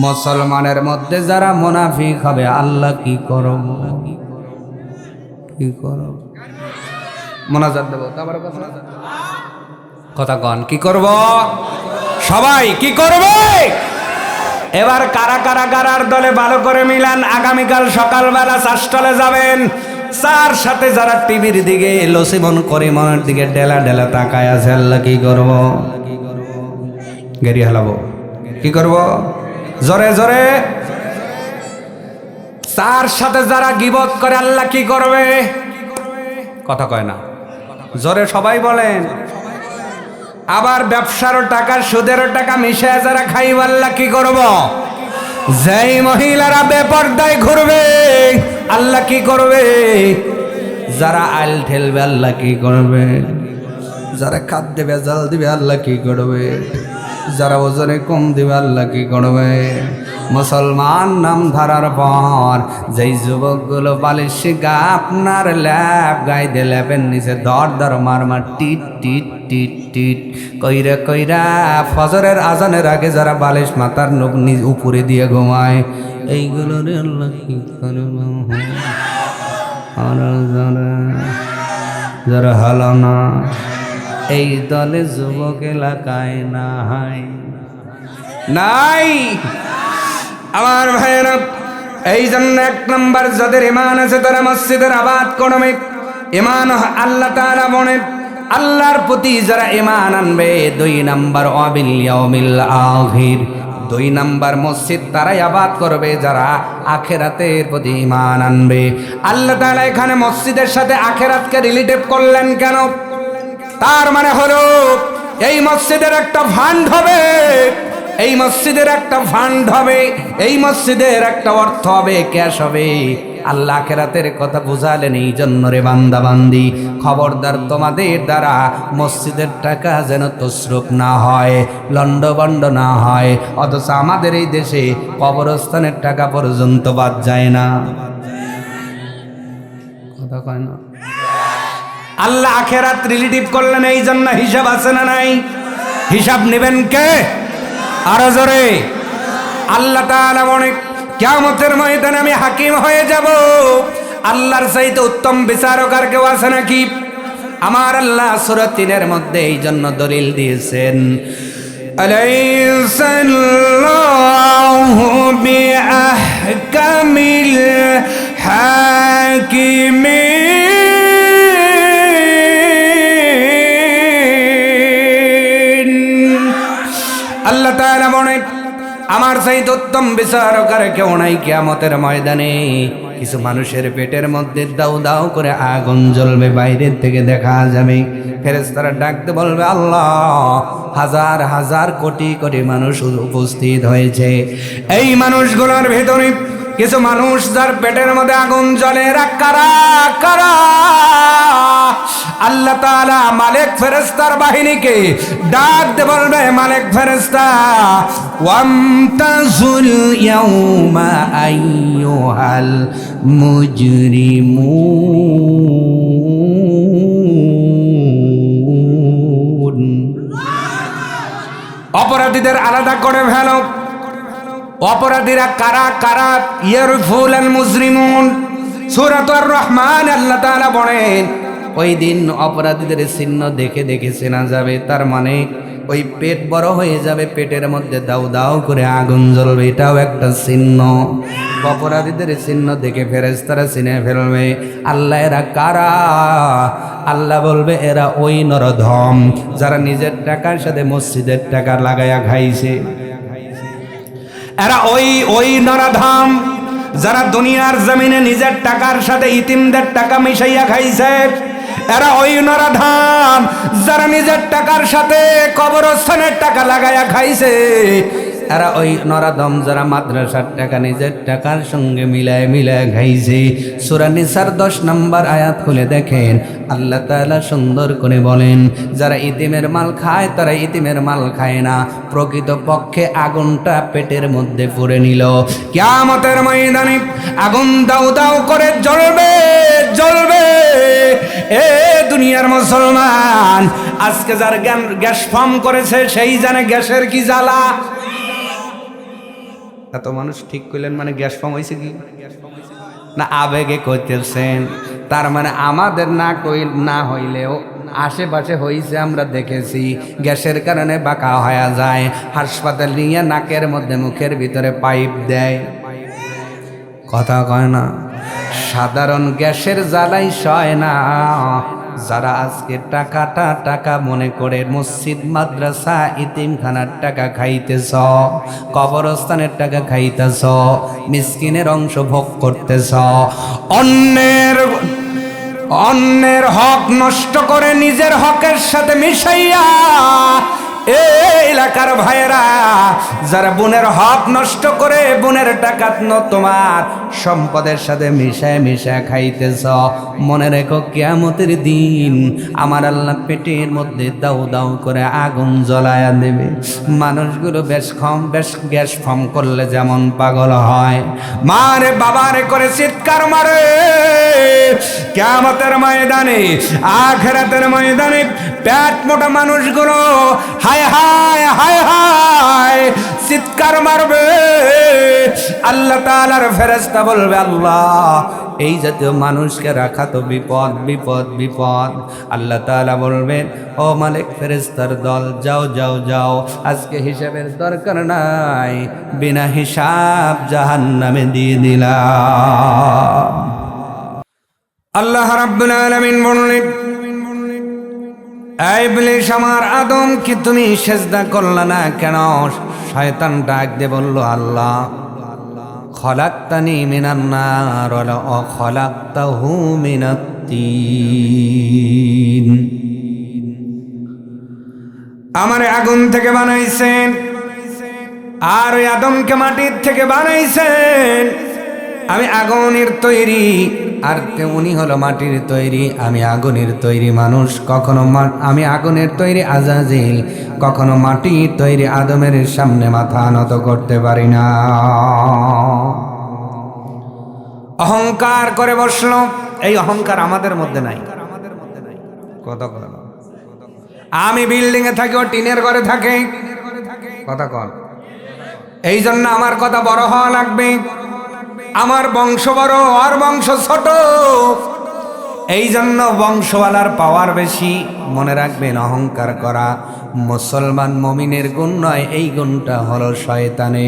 মুসলমানের মধ্যে যারা মুনাফিক হবে আল্লাহ কি করব কি করব মোনাজাত দেব তারপরে কথা কন কি করব সবাই কি করবে এবার কারা কারা কারার দলে ভালো করে মিলান আগামীকাল সকালবেলা চাষটলে যাবেন চার সাথে যারা টিভির দিকে লসিমন করিমনের দিকে ডেলা ডেলা তাকায় আছে আল্লাহ কি করব গেরি হালাবো কি করব জোরে জোরে চার সাথে যারা গীবত করে আল্লাহ কি করবে কথা কয় না জোরে সবাই বলেন আবার ব্যবসারও টাকা সুদেরও টাকা মিশায় যারা খাইব আল্লাহ কি করব যেই মহিলারা বেপরদায় ঘুরবে আল্লাহ কি করবে যারা আইল ঠেলবে আল্লাহ কি করবে যারা খাদ্যে ভেজাল দিবে আল্লাহ কি করবে যারা ওজনে কম দিবে আল্লাহ কি করবে মুসলমান নাম ধরার পর যেই যুবকগুলো বালিশ গা আপনার ল্যাপ গাইতে ল্যাপের নিচে ধর ধর মার মার টিট টিট টিট টিট কইরা কইরা ফজরের আজানের আগে যারা বালিশ মাথার নিজ উপরে দিয়ে ঘুমায় এইগুলো রে আল্লাহ কি করবে আর যারা হালো না এই দলে যুবক এলাকায় নাই আমার ভাইয়েরা এই জন্য এক নম্বর যাদের ঈমান আছে তারা মসজিদের আবাদ করবে ঈমান আল্লাহ তাআলা বলেন আল্লাহর প্রতি যারা ঈমান আনবে দুই নম্বর ওয়াবিল ইয়াউমিল আখির দুই নম্বর মসজিদ তারাই আবাদ করবে যারা আখিরাতের প্রতি ঈমান আনবে আল্লাহ তাআলা এখানে মসজিদের সাথে আখিরাতকে রিলেটিভ করলেন কেন তার মানে হলো এই মসজিদের একটা ফান্ড হবে এই মসজিদের একটা ফান্ড হবে এই মসজিদের একটা অর্থ হবে ক্যাশ হবে আল্লাহ আখিরাতের কথা বুঝালেন এই জন্য রে বান্দা বান্দি খবরদার তোমাদের দ্বারা মসজিদের টাকা যেন তসরুপ না হয় লন্ডভন্ড না হয় অথচ আমাদের এই দেশে কবরস্থানের টাকা পর্যন্ত বাদ যায় না কথা কয় না আল্লাহ আখিরাত রিলেটিভ করলেন এই জন্য হিসাব আছে না নাই হিসাব নেবেন কে আরো জোরে আল্লাহ তাআলা বলেন কিয়ামতের ময়দানে আমি হাকিম হয়ে যাব আল্লাহর চাইতে উত্তম বিচারক আর কেউ আছে নাকি আমার আল্লাহ সূরা 3 এর মধ্যে এই জন্য দলিল দিয়েছেন আলাইসাল্লাহু বিআহকামিল হাকিমিন আল্লাহ তাআলা বলেন আমার চাইতে উত্তম বিচারক আর কেউ নাই কিয়ামতের ময়দানে কিছু মানুষের পেটের মধ্যে দাউ দাউ করে আগুন জ্বলবে বাইরের থেকে দেখা যাবে ফেরেশতারা ডাকতে বলবে আল্লাহ হাজার হাজার কোটি কোটি মানুষ উপস্থিত হয়েছে এই মানুষগুলোর ভেতরে কিছু মানুষ যার পেটের মধ্যে আগুন জ্বলে এরা কারা কারা আল্লাহ তাআলা মালিক ফেরেশতার বাহিনীকে ডাকতে বলবে মালিক ফেরেশতা ওয়ামতাজুল ইয়াউমা আইয়ুহাল মুজরিমুন অপরাধীদের আলাদা করে ফেলো অপরাধীরা কারা কারা ইয়ারফুলাল মুজরিমুন সূরাতুর রহমান আল্লাহ তাআলা বলেন ওই দিন অপরাধীদের চিহ্ন দেখে দেখে চেনা যাবে তার মানে ওই পেট বড় হয়ে যাবে পেটের মধ্যে দাউ দাউ করে আগুন জ্বলবে এটাও একটা চিহ্ন অপরাধীদের চিহ্ন দেখে ফেরেশতারা চিনে ফেলবে আল্লাহ এরা কারা আল্লাহ বলবে এরা ওই নরধম যারা নিজের টাকার সাথে মসজিদের টাকা লাগায়া খাইছে এরা ওই নরধম যারা দুনিয়ার জমিনে নিজের টাকার সাথে ইতিমদের টাকা মিশাইয়া খাইছে এরা ওই নরধম যারা নিজের টাকার সাথে কবরস্থানের টাকা লাগায়া খাইছে এরা ওই নরধম যারা মাদ্রাসার টাকা নিজের টাকার সঙ্গে মিলায় মিলায় খাইছে সূরা নিসার 10 নম্বর আয়াত খুলে দেখেন আল্লাহ তাআলা সুন্দর করে বলেন যারা ইতিমের মাল খায় তারা ইতিমের মাল খায় না প্রকৃতপক্ষে আগুনটা পেটের মধ্যে পুরে নিল কিয়ামতের ময়দানে আগুন দাউ দাউ করে জ্বলবে জ্বলবে এ দুনিয়ার মুসলমান আজকে যার গ্যাস ফর্ম করেছে সেই জানে গ্যাসের কি জ্বালা এত মানুষ ঠিক করলেন মানে গ্যাস ফর্ম হয়েছে কি না আবেগে করতেছেন? তার মানে আমাদের না হইলেও আশেপাশে হইছে, আমরা দেখেছি। গ্যাসের কারণে বাঁকা হয়ে যায়, হাসপাতাল নিয়ে নাকের মধ্যে মুখের ভিতরে পাইপ দেয়, কথা কয় না। সাধারণ গ্যাসের জ্বালাই সয় না। যারা আজকে টাকা মনে করে মসজিদ মাদ্রাসা ইতিমখানার টাকা খাইতেছ, কবরস্থানের টাকা খাইতেছ, মিসকিনের অংশ ভোগ করতেছ, অন্যের হক নষ্ট করে নিজের হকের সাথে মিশাইয়া, এই এলাকার ভাইয়েরা যারা বোনের হক নষ্ট করে বোনের টাকা তোমার সম্পদের সাথে মিশায় খাইতেছ, মনে রেখো কিয়ামতের দিন আমার আল্লাহ পেটের মধ্যে দাউ দাউ করে আগুন জ্বলায়া দেবে। মানুষগুলো বেশ গ্যাস ফর্ম করলে যেমন পাগল হয়, মারে বাবারে করে চিৎকার মারে, কিয়ামতের ময়দানে আখিরাতের ময়দানে পেট মোটা মানুষগুলো হায় হায় হায় হায় চিৎকার মারবে। আল্লাহ তাআলার ফেরেশতা বলবে, আল্লাহ এই জাতীয় মানুষকে রাখা তো বিপদ বিপদ বিপদ। আল্লাহ তাআলা বলবেন, ও মালিক ফেরেশতার দল, যাও যাও যাও, আজকে হিসাবের দরকার নাই, বিনা হিসাব জাহান্নামে দিয়ে দিলাম। আল্লাহ রাব্বুল আলামিন বললেন, এই ইবলিস আমার আদমকে তুমি সেজদা করলা না কেন? শয়তান ডাক দিয়ে বলল, আল্লাহ খলাকতানি মিনান নার ওয়া খলাকতাহু মিনাত তিন, আমারে আগুন থেকে বানাইছেন আর ওই আদমকে মাটির থেকে বানাইছেন। আমি আগুনের তৈরি আর উনি হলো মাটির তৈরি, আমি আগুনের তৈরি মানুষ, কখনো আমি আগুনের তৈরি আজাজিল, কখনো মাটির তৈরি আদমের সামনে মাথা নত করতে পারি না। অহংকার করে বসলো, এই অহংকার আমাদের মধ্যে নাই। কথা কর, আমি বিল্ডিং এ থাকি, ও টিনের ঘরে থাকে, কথা কর। এই জন্য আমার কথা বড় হওয়া লাগবে, আমার বংশ বড় আর বংশ ছোট, এই জন্য বংশওয়ালার পাওয়ার বেশি। মনে রাখবেন, অহংকার করা মুসলমান মুমিনের গুণ নয়, এই গুণটা হলো শয়তানের।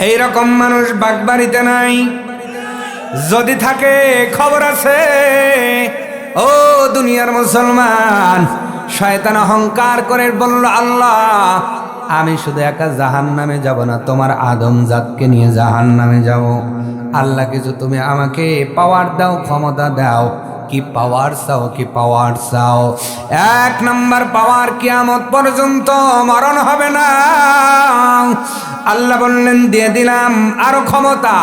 এইরকম মানুষ বাগবাড়িতে নাই, যদি থাকে খবর আছে। ও দুনিয়ার মুসলমান, শয়তান অহংকার করে বলল, আল্লাহ আমি শুধু একা জাহান্নামে যাব না, তোমার আদম জাতকে নিয়ে জাহান্নামে যাব। আল্লাহ কিছু তুমি আমাকে পাওয়ার দাও, ক্ষমতা দাও। কি পাওয়ার চাও, কি পাওয়ার চাও? এক নম্বর পাওয়ার, কিয়ামত পর্যন্ত মরণ হবে না। আল্লাহ বললেন, দিয়ে দিলাম আরো ক্ষমতা।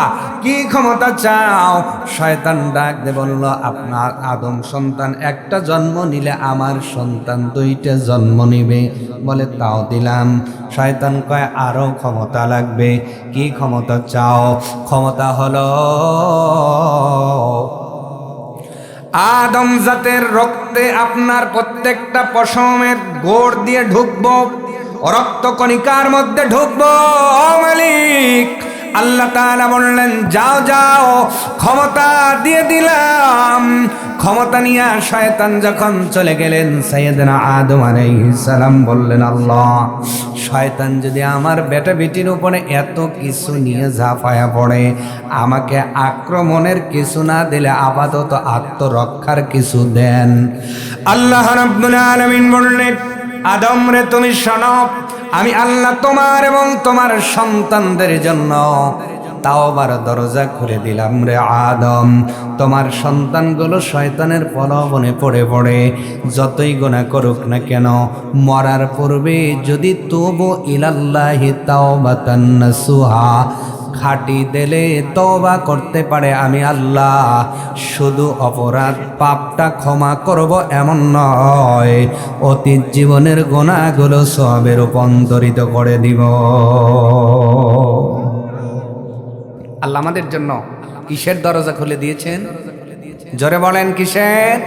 কি ক্ষমতা চাও? শয়তান ডাক দিয়ে বলল, আপনার আদম সন্তান একটা জন্ম নিলে আমার সন্তান দুইটা জন্ম নিবে। বলে, তাও দিলাম। শয়তান কয়, আরো ক্ষমতা লাগবে। কি ক্ষমতা চাও? ক্ষমতা হলো আদম জাতের রক্তে আপনার প্রত্যেকটা পশমের গোড় দিয়ে ঢুকবো, রক্ত কণিকার মধ্যে ঢুকবো। ও মালিক, আল্লাহ তাআলা বললেন, যাও যাও, ক্ষমতা দিয়ে দিলাম। ক্ষমতা নিয়ে শয়তান যখন চলে গেলেন, সাইয়েদনা আদম আলাইহিস সালাম বললেন, আল্লাহ শয়তান যদি আমার বেটা বেটির উপরে এত কিছু নিয়ে ঝাঁপায়া পড়ে, আমাকে আক্রমণের কিছু না দিলে আপাতত আত্মরক্ষার কিছু দেন। আল্লাহ রাব্বুল আলামিন বললেন, আদম রে তুমি শোনো, আমি আল্লাহ তোমার এবং তোমার সন্তানদের জন্য তাওবার দরজা খুলে দিলাম রে আদম। তোমার সন্তানগুলো শয়তানের প্রলোভনে পড়ে পড়ে যতই গুনাহ করুক না কেন, মরার পূর্বে যদি তুবু ইলাল্লাহি তাওবাতান নাসুহা, খাঁটি দিলে তওবা করতে পারে, আমি আল্লাহ শুধু অপরাধ পাপটা ক্ষমা করব এমন নয়, অতীত জীবনের গুনাহগুলো সওয়াবে রূপান্তরিত করে দিব। আল্লাহ আমাদের জন্য কিসের দরজা খুলে দিয়েছেন? জোরে বলেন, কিসের?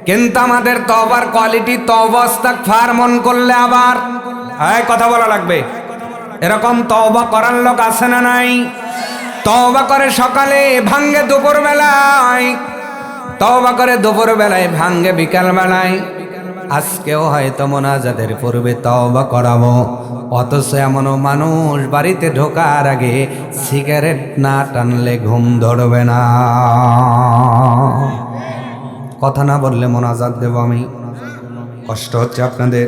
কিন্তু আমাদের তওবার কোয়ালিটি, তওবা ইস্তিগফার মন করলে আবার হ্যাঁ, কথা বলা লাগবে। এরকম তওবা করার লোক আছে না নাই? তওবা করে সকালে, ভাঙ্গে দুপুর বেলায়, তওবা করে দুপুর বেলায়, ভাঙ্গে বিকাল বেলায়। আজকেও হয়তো মোনাজাতের পূর্বে তওবা করাবো, অথচ এমনও মানুষ বাড়িতে ঢোকার আগে সিগারেট না টানলে ঘুম ধরবে না। কথা না বললে মোনাজাত দেব আমি, কষ্ট হচ্ছে আপনাদের?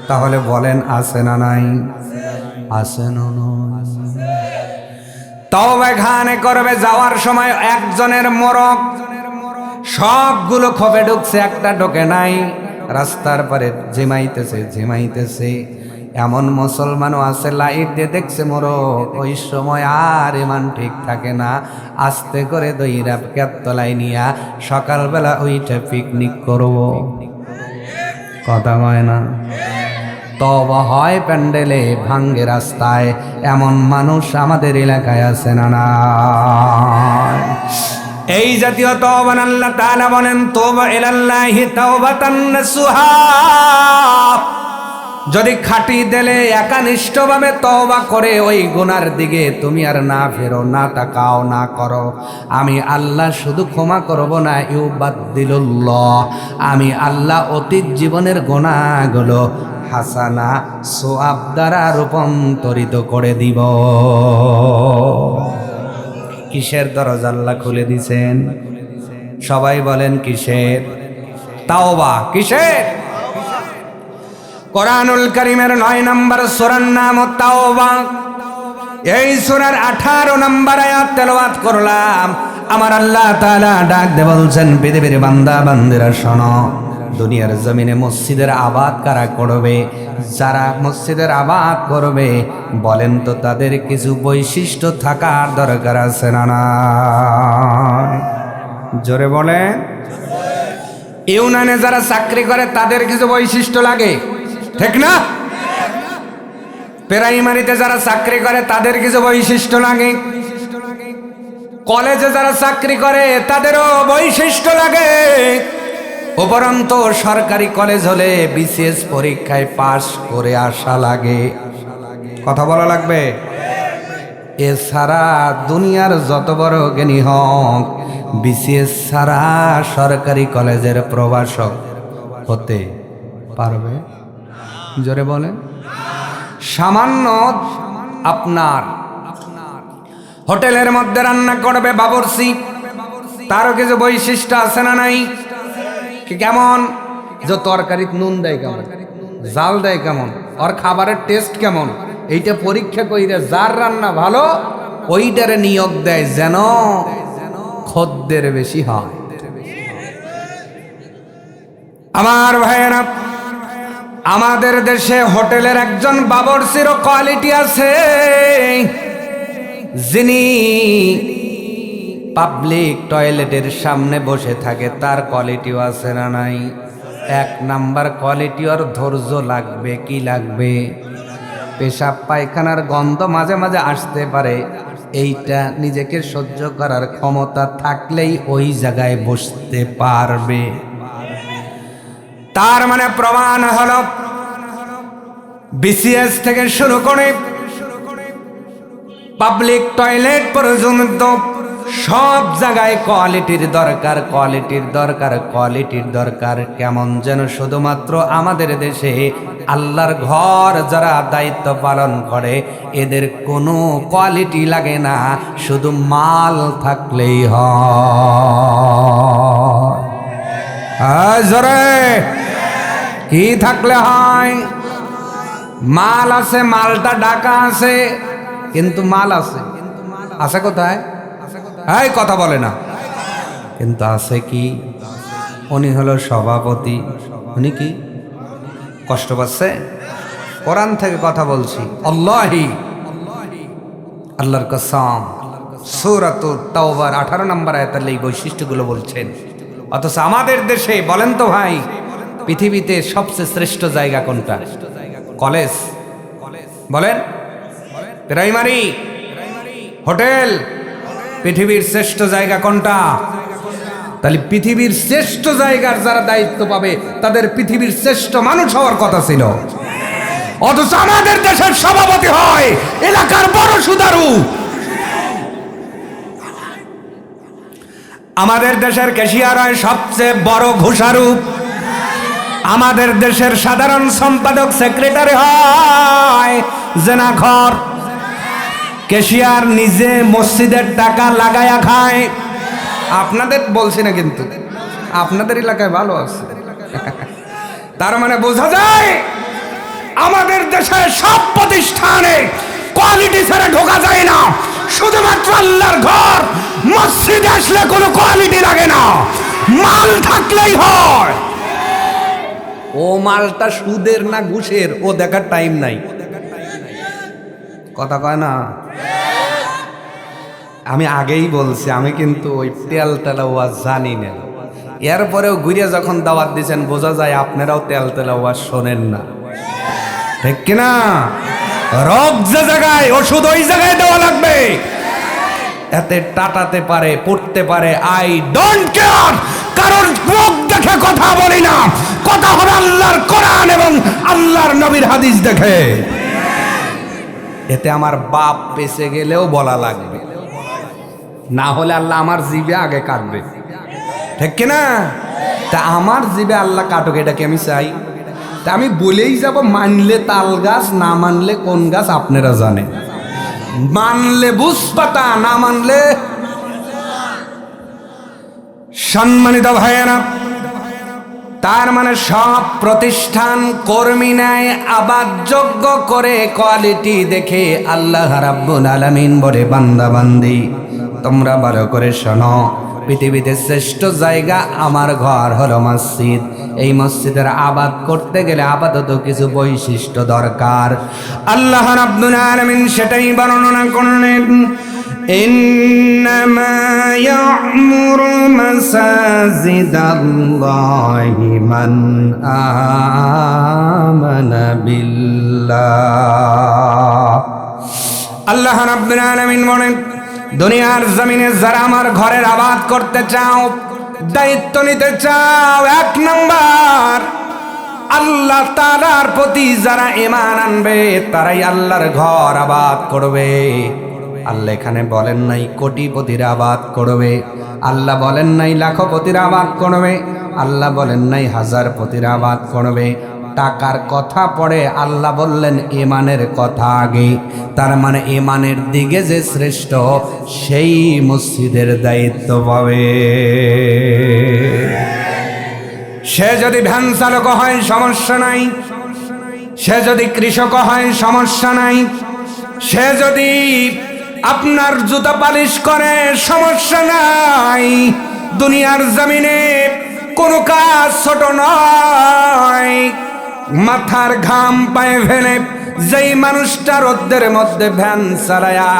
তাহলে বলেন আছে না নাই? আছে না? তওবা ঘানে করবে, যাওয়ার সময় একজনের মরক সবগুলো খোপে ঢুকছে, একটা ঢোকে নাই। রাস্তার পারে ঝিমাইতেছে। এমন মুসলমানও আছে লাইট দিয়ে দেখছে মরক, ওই সময় আর ইমান ঠিক থাকে না, আস্তে করে দইরা কেতলায় নিয়া সকালবেলা ওইটা পিকনিক করব। কথা হয় না? তওবা হয় প্যান্ডেলে, ভাঙ্গে রাস্তায়, এমন মানুষ আমাদের এলাকায় আছে না না? এই জাতীয় তওবা আল্লাহ তাআলা বলেন, তওবা ইলাল্লাহি তাওবাতান নাসুহা। যদি খাঁটি দিলে একানিষ্ঠভাবে তওবা করে ওই গুনার দিকে তুমি আর না ফেরো, না তাকাও, না করো, আমি আল্লাহ শুধু ক্ষমা করব না, ইউবাদদিলুল্লাহ, আমি আল্লাহ অতীত জীবনের গুনাহগুলো হাসানা সোয়াব দ্বারা রূপান্তরিত করে দিব। কিসের দরজা আল্লাহ খুলে দিছেন? সবাই বলেন কিসের? তাওবা। কিসের? কোরআনুল কারীমের 9 নম্বর সূরার নাম তাওবা। এই সূরার 18 নম্বর আয়াত তেলাওয়াত করলাম। আমার আল্লাহ তাআলা ডাক দিয়ে বলছেন, পৃথিবীর বান্দা বান্দিরা শোনো, দুনিয়ার জমিনে মসজিদের আবাদ কারা করবে? যারা মসজিদের আবাদ করবে, বলেন তো তাদের কিছু বৈশিষ্ট্য থাকার দরকার আছে না না? জোরে বলেন। ইউনানে যারা চাকরি করে তাদের কিছু বৈশিষ্ট্য লাগে, ঠিক না? প্রাইমারিতে যারা চাকরি করে তাদের কিছু বৈশিষ্ট্য লাগে, কলেজে যারা চাকরি করে তাদেরও বৈশিষ্ট্য লাগে। উপরন্তু সরকারি কলেজ হলে বিসিএস পরীক্ষায় পাশ করে আসা লাগে। কথা বলা লাগবে। এছাড়া দুনিয়ার যত বড় জ্ঞানী হোক, বিসিএস ছাড়া সরকারি কলেজের প্রভাষক হতে পারবে? জোরে বলেন। সামান্য আপনার হোটেলের মধ্যে রান্না করবে বাবুর্চি, তারও কিছু বৈশিষ্ট্য আছে না নাই? কেমন? যে তরকারিতে নুন দেয় কেমন, জাল দেয় কেমন, আর খাবারের টেস্ট কেমন, এইটা পরীক্ষা কইরা যার রান্না ভালো ওইটারে নিয়োগ দেয় যেন খদ্দের বেশি হয়। আমার ভাইয়েরা, আমাদের দেশে হোটেলের একজন বাবুর্চিরও কোয়ালিটি আছে, যিনি পাবলিক টয়লেটের সামনে বসে থাকে, তার কোয়ালিটিও আছে না নাই? 1 নাম্বার কোয়ালিটি, আর ধৈর্য লাগবে। কি লাগবে? পেশাব পায়খানার গন্ধ মাঝে মাঝে আসতে পারে, এইটা নিজেকে সহ্য করার ক্ষমতা থাকলেই ওই জায়গায় বসতে পারবে। তার মানে প্রমাণ হলো বিসিএস থেকে শুরু করে পাবলিক টয়লেট পর্যন্ত সব জায়গায় কোয়ালিটির দরকার, কোয়ালিটির দরকার, কোয়ালিটির দরকার। কেমন যেন শুধুমাত্র আমাদের দেশে আল্লাহর ঘর যারা দায়িত্ব পালন করে এদের কোনো কোয়ালিটি লাগে না, শুধু মাল থাকলেই হয়। জোরে কি থাকলে হয়? মাল আছে, মালটা ঢাকা আছে, কিন্তু মাল আছে। আছে কোথায়? এই কথা বলে না, কিন্তু আছে কি? উনি হলো সভাপতি। উনি কি কষ্ট পাচ্ছে? কোরআন থেকে কথা বলছি, আল্লাহি, আল্লাহর কসম, সূরাতুত তাওবার 18 নম্বর আয়াতে এই বৈশিষ্ট্যগুলো বলছেন। অথচ আমাদের দেশে বলেন তো ভাই, পৃথিবীতে সবচেয়ে শ্রেষ্ঠ জায়গা কোনটা? কলেজ বলেন, প্রাইমারি, হোটেল, পৃথিবীর শ্রেষ্ঠ জায়গা কোনটা? তাহলে পৃথিবীর শ্রেষ্ঠ জায়গার যারা দায়িত্ব পাবে তাদের পৃথিবীর শ্রেষ্ঠ মানুষ হওয়ার কথা ছিল। অথচ আমাদের দেশের সভাপতি হয় এলাকার বড় সুদারু। আমাদের দেশের ক্যাশিয়ার হয় সবচেয়ে বড় ঘুষারু। আমাদের দেশের সাধারণ সম্পাদক সেক্রেটারি হয় জেনাখর। ক্যাশিয়ার নিজে মসজিদের টাকা লাগায়া খায়। আপনাদের বলছি না, কিন্তু আপনাদের এলাকায় ভালো আছে। তার মানে বোঝা যায় আমাদের দেশের সব প্রতিষ্ঠানে কোয়ালিটি ছাড়া ঢোকা যায় না। শুধুমাত্র আল্লাহর ঘর মসজিদে আসলে কোনো কোয়ালিটি লাগে না, মাল থাকলেই হয়। ও মালটা সুদের না ঘুষের ও দেখার টাইম নাই। কথা কয় না। আমি আগেই বলছি, আমি কিন্তু ওই তেল তেলা ওয়াজ জানি না। এরপরেও ঘুরিয়ে যখন দাওয়াত দিচ্ছেন বোঝা যায় আপনারাও তেল তেলা ওয়াজ শোনেন না, ঠিক কিনা? রোগ যে জায়গায় ওষুধ ওই জায়গায় দেওয়া লাগবে। এতে টাটাতে পারে, পড়তে পারে, আই ডোন্ট কেয়ার। কারণ রোগ দেখে কথা বলি না, কথা হবে আল্লাহর কোরআন এবং আল্লাহর নবীর হাদিস দেখে। এতে আমার বাপ বেঁচে গেলেও বলা লাগবে, না হলে আল্লাহ আমার জিভে আগে কাটবে, ঠিক কিনা? তা আমার জিভে আল্লাহ কাটুক এটাকে আমি চাই। তা আমি বলেই যাব, মানলে তাল গাছ, না মানলে কোন গাছ আপনারা জানেন। মানলে বুঝ পাতা, না মানলে। সম্মানিত ভাইয়েরা, তার মানে সব প্রতিষ্ঠান কর্মী নেয় আবাদযোগ্য করে কোয়ালিটি দেখে। আল্লাহ রাব্বুল আলামিন বলে, বান্দা বান্দি তোমরা ভালো করে শোনো, পৃথিবীতে শ্রেষ্ঠ জায়গা আমার ঘর হলো মসজিদ। এই মসজিদের আবাদ করতে গেলে আপাতত কিছু বৈশিষ্ট্য দরকার। আল্লাহ রাব্বুল আলামিন সেটাই বর্ণনা করলেন। ইন্নামা ইয়া'মুরু মাসাজিদাল্লাহি মান আমানা বিল্লাহ। আল্লাহ রাব্বুল আলামিন বলেন, দুনিয়ার জমিনে যারা আমার ঘরের আবাদ করতে চাও, দায়িত্ব নিতে চাও, এক নাম্বার আল্লাহ তাআলার প্রতি যারা ঈমান আনবে তারাই আল্লাহর ঘর আবাদ করবে। আল্লাহ এখানে বলেন নাই কোটিপতির আবাদ করবে, আল্লাহ বলেন নাই লাখপতির আবাদ করবে, আল্লাহ বলেন নাই হাজারপতির আবাদ করবে। টাকার কথা পড়ে, আল্লাহ বললেন ঈমানের কথা আগে। তার মানে ঈমানের দিকে যে শ্রেষ্ঠ সেই মসজিদের দায়িত্ব পাবে। সে যদি ভ্যান চালক হয় সমস্যা নাই, সে যদি কৃষক হয় সমস্যা নাই, সে যদি আপনার জুতা পালিশ করে সমস্যা নাই। দুনিয়ার জমিনে কোনো কাজ ছোট নয়। মাথার ঘাম পায়ে ফেলে যেই মানুষটা রোদ্রের মধ্যে ভ্যান চালায়া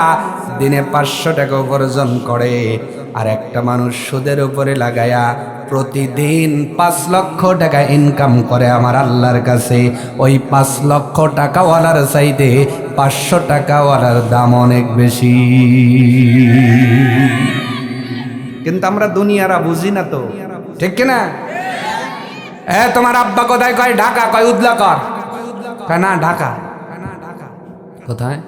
দিনে 500 টাকা উপার্জন করে, আর একটা মানুষ সুদের উপরে লাগায়া প্রতিদিন 5 লক্ষ টাকা ইনকাম করে আমার আল্লাহর কাছে, ওই 5 লক্ষ টাকাওয়ালার চাইতে 500 টাকাওয়ালার দাম অনেক বেশি। কিন্তু আমরা দুনিয়ারা বুঝি না তো, ঠিক কিনা? তোমার আব্বা কোথায়? কয় ঢাকা। কয় উদলাকর? কয় না ঢাকা। কোথায়?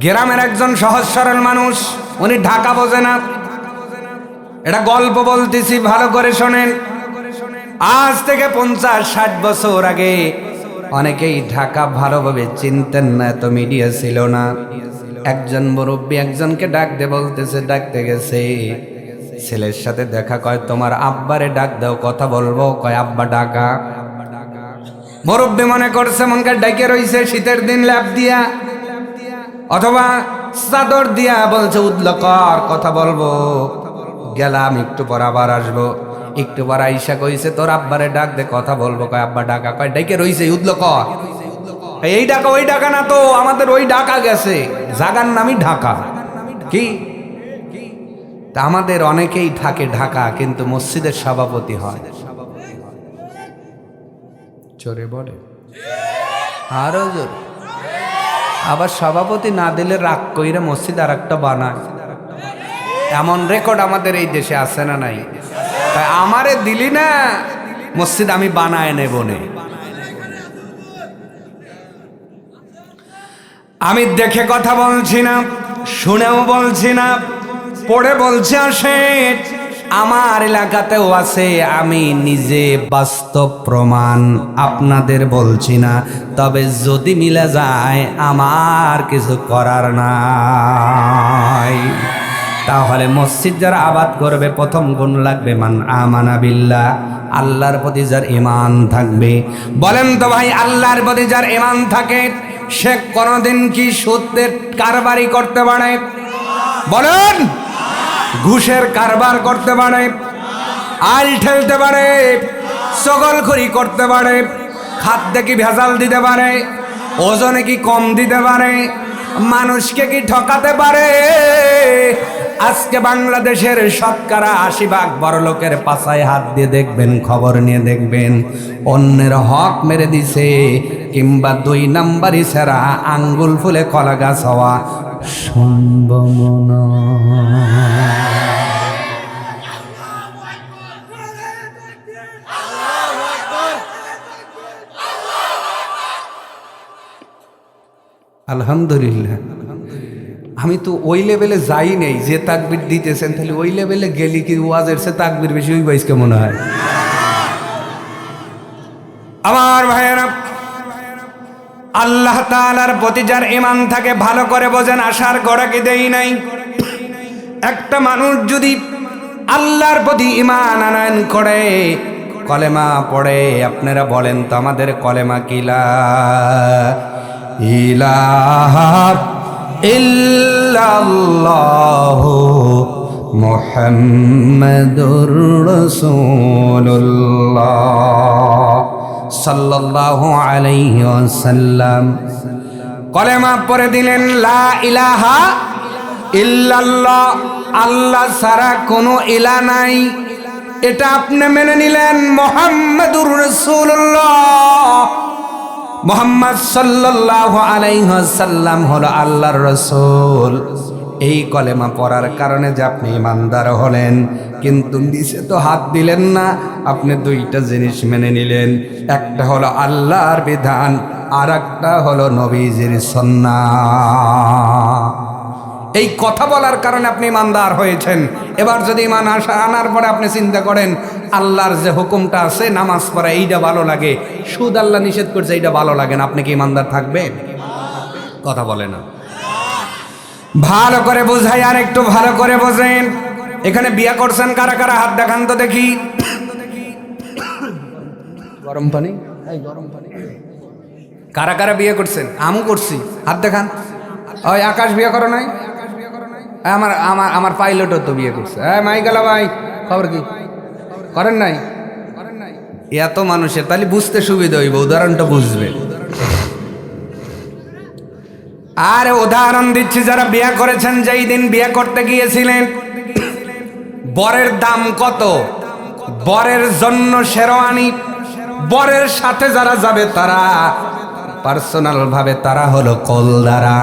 গ্রামের একজন সহজ সরল মানুষ, উনি ঢাকা বোঝে না। এটা গল্প বলতেছি, ভালো করে শোনেন। আজ থেকে 50-60 বছর আগে অনেকেই ঢাকা ভালোভাবে চিনতেন না, এত মিডিয়া ছিল না। একজন মুরব্বী একজনকে ডাকতে বলতেছে, ডাকতে গেছে, ছেলের সাথে দেখা। কয় তোমার আব্বারে ডাক দাও, কথা বলবো। কয় আব্বা ডাকা। মুরব্বী মনে করছে মনকে ডাকে রইছে শীতের দিন ল্যাপ দিয়া অথবা চাদর দিয়া, বলছে উদলা কর, কথা বলবো। গেলাম, একটু পর আবার আসবো। একটু পর আইসা কইছে তোর আব্বারে ডাক দে, কথা বলবো। কয় আব্বা ডাকা। কয় ডাকে রইছে উদলা কর। এই ডাকা ওই ডাকা না তো, আমাদের ওই ডাকা গেছে, জাগার নামই ঢাকা। কি তা আমাদের অনেকেই থাকে ঢাকা, কিন্তু মসজিদের সভাপতি হয় চোরে বলে আরো জোর। আবার সভাপতি না দিলে রাগ কইরা মসজিদ আর একটা বানায়। এমন রেকর্ড আমাদের এই দেশে আছে না নাই? তাই আমারে দিলি না মসজিদ আমি বানায় নেব নে। আমি দেখে কথা বলছি না, শুনেও বলছি না, পড়ে বলছি। আসে আমার এলাকাতেও আছে, আমি নিজে বাস্তব প্রমাণ আপনাদের বলছি না। তবে যদি মিলে যায় আমার কিছু করার নাই। তাহলে মসজিদ যারা আবাদ করবে প্রথম গুণ লাগবে মান আমানা বিল্লাহ, আল্লাহর প্রতি যার ঈমান থাকবে। বলেন তো ভাই, আল্লাহর প্রতি যার ঈমান থাকে সে কোনোদিন কি সুদের কারবারি করতে পারে? বলেন, ঘুষের কারবার করতে পারে, আল ঠেলতে পারে, চগলখড়ি করতে পারে, খাদ্যে কি ভেজাল দিতে পারে, ওজনে কি কম দিতে পারে, মানুষকে কি ঠকাতে পারে? আজকে বাংলাদেশের শতকরা 80% বড় লোকের পাছায় হাত দিয়ে দেখবেন, খবর নিয়ে দেখবেন, অন্যের হক মেরে দিছে, কিংবা 2 নাম্বারই সেরা আঙ্গুল ফুলে কলা গাছ হওয়া সম্ভব না। আলহামদুলিল্লাহ, আমি তো ওই লেভেলে যাই নেই যে তাকবীর দিতেছেন, তাহলে ওই লেভেলে গেলি কি ওয়াজের সে তাকবীর বেশি ওই বাইস কেমন হয়? আমার ভাইয়েরা, আল্লাহ তাআলার প্রতি যার ঈমান থাকে ভালো করে বোঝেন, আশার গড়াকে দেই নাই। একটা মানুষ যদি আল্লাহর প্রতি ঈমান আনয়ন করে, কলেমা পড়ে, আপনারা বলেন তো আমাদের কলেমা কি? লা ইলাহা ইল্লাল্লাহু মুহাম্মাদুর রাসূলুল্লাহ সাল্লাল্লাহু আলাইহি ওয়াসাল্লাম। কলেমা পড়ে দিলেন লা ইলাহা ইল্লাল্লাহ, আল্লাহ ছাড়া কোনো ইলাহ নাই, এটা আপনি মেনে নিলেন। মুহাম্মাদুর রাসূলুল্লাহ, মুহাম্মদ সাল্লাল্লাহু আলাইহি ওয়াসাল্লাম হলো আল্লাহর রাসূল। এই কলেমা পড়ার কারণে যে আপনি ইমানদার হলেন, কিন্তু নিচে তো হাত দিলেন না, আপনি 2টা জিনিস মেনে নিলেন। একটা হলো আল্লাহর বিধান, আর একটা হলো নবীজির সুন্নাহ। এই কথা বলার কারণে আপনি ইমানদার হয়েছেন। এবার যদি ইমান আনার পরে আপনি চিন্তা করেন আল্লাহর যে হুকুমটা আছে নামাজ পড়া এইটা ভালো লাগে, সুদ আল্লাহ নিষেধ করছে এইটা ভালো লাগে না, আপনি কি ইমানদার থাকবেন? কথা বলে না। ভালো করে বোঝাই, আর একটু ভালো করে বোঝেন। এখানে বিয়ে করছেন কারা কারা? হাত দেখান তো দেখি। গরম পানি, গরম পানি। কারা কারা বিয়ে করছেন? আমু করছি, হাত দেখান। ওই আকাশ বিয়ে করো নাই? আমার আমার আমার পাইলটও তো বিয়ে করছে। মাইকালা ভাই, খবর কি? করেন নাই? এত মানুষের তাহলে বুঝতে সুবিধা হইব, উদাহরণটা বুঝবে। আর উদাহরণ দিচ্ছি, যারা বিয়ে করেছেন, যেই দিন বিয়ে করতে গিয়েছিলেন বরের দাম কত, বরের জন্য শেরওয়ানি, বরের সাথে যারা যাবে তারা পার্সোনাল ভাবে তারা হলো কলদারা,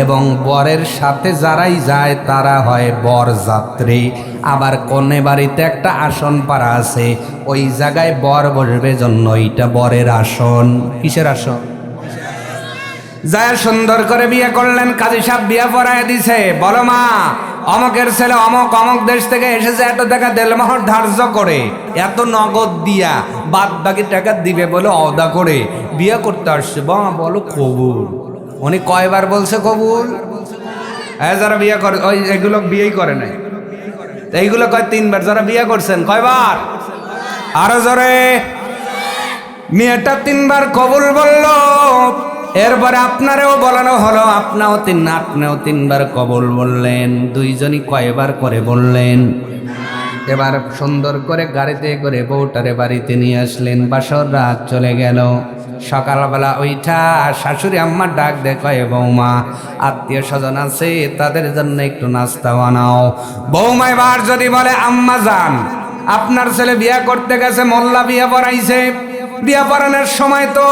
এবং বরের সাথে যারাই যায় তারা হয় বর যাত্রী। আবার কনে বাড়িতে একটা আসন পাড়া আছে, ওই জায়গায় বর বসবে জন্য এইটা বরের আসন। কিসের আসন? যায় সুন্দর করে বিয়ে করলেন, কাজী সাহেব বিয়ে পড়ায় দিছে। বলো মা, অমকের ছেলে অমক অমক দেশ থেকে এসেছে, এত টাকা দেলমোহর ধার্য করে, এত নগদ দিয়া বাদ বাকি টাকা দিবে বলে অদা করে বিয়ে করতে আসছে। বা বলো কবুল। উনি কয়বার বলছে কবুল? হ্যাঁ, যারা বিয়ে করে ওই এগুলো বিয়েই করে নাই, এইগুলো কয় 3বার। যারা বিয়ে করছেন কয়বার? আরো জোরে। মেয়েটা 3বার কবুল বলল, এরপরে আপনারেও বলানো হলো, আপনিও 3বার কবুল বললেন। 2জনই কয়বার করে বললেন? এবার সুন্দর করে গাড়িতে করে বউটারে বাড়িতে নিয়ে আসলেন। বাসর রাত চলে গেল। সকালবেলা ওইটা শাশুড়ি আম্মার ডাক দেখায়, বৌমা আত্মীয় স্বজন আছে, তাদের জন্য একটু নাস্তা বানাও। বৌমা এবার যদি বলে, আম্মা যান, আপনার ছেলে বিয়ে করতে গেছে, মোল্লা বিয়ে পড়াইছে, বিয়ে পড়ানোর সময় তো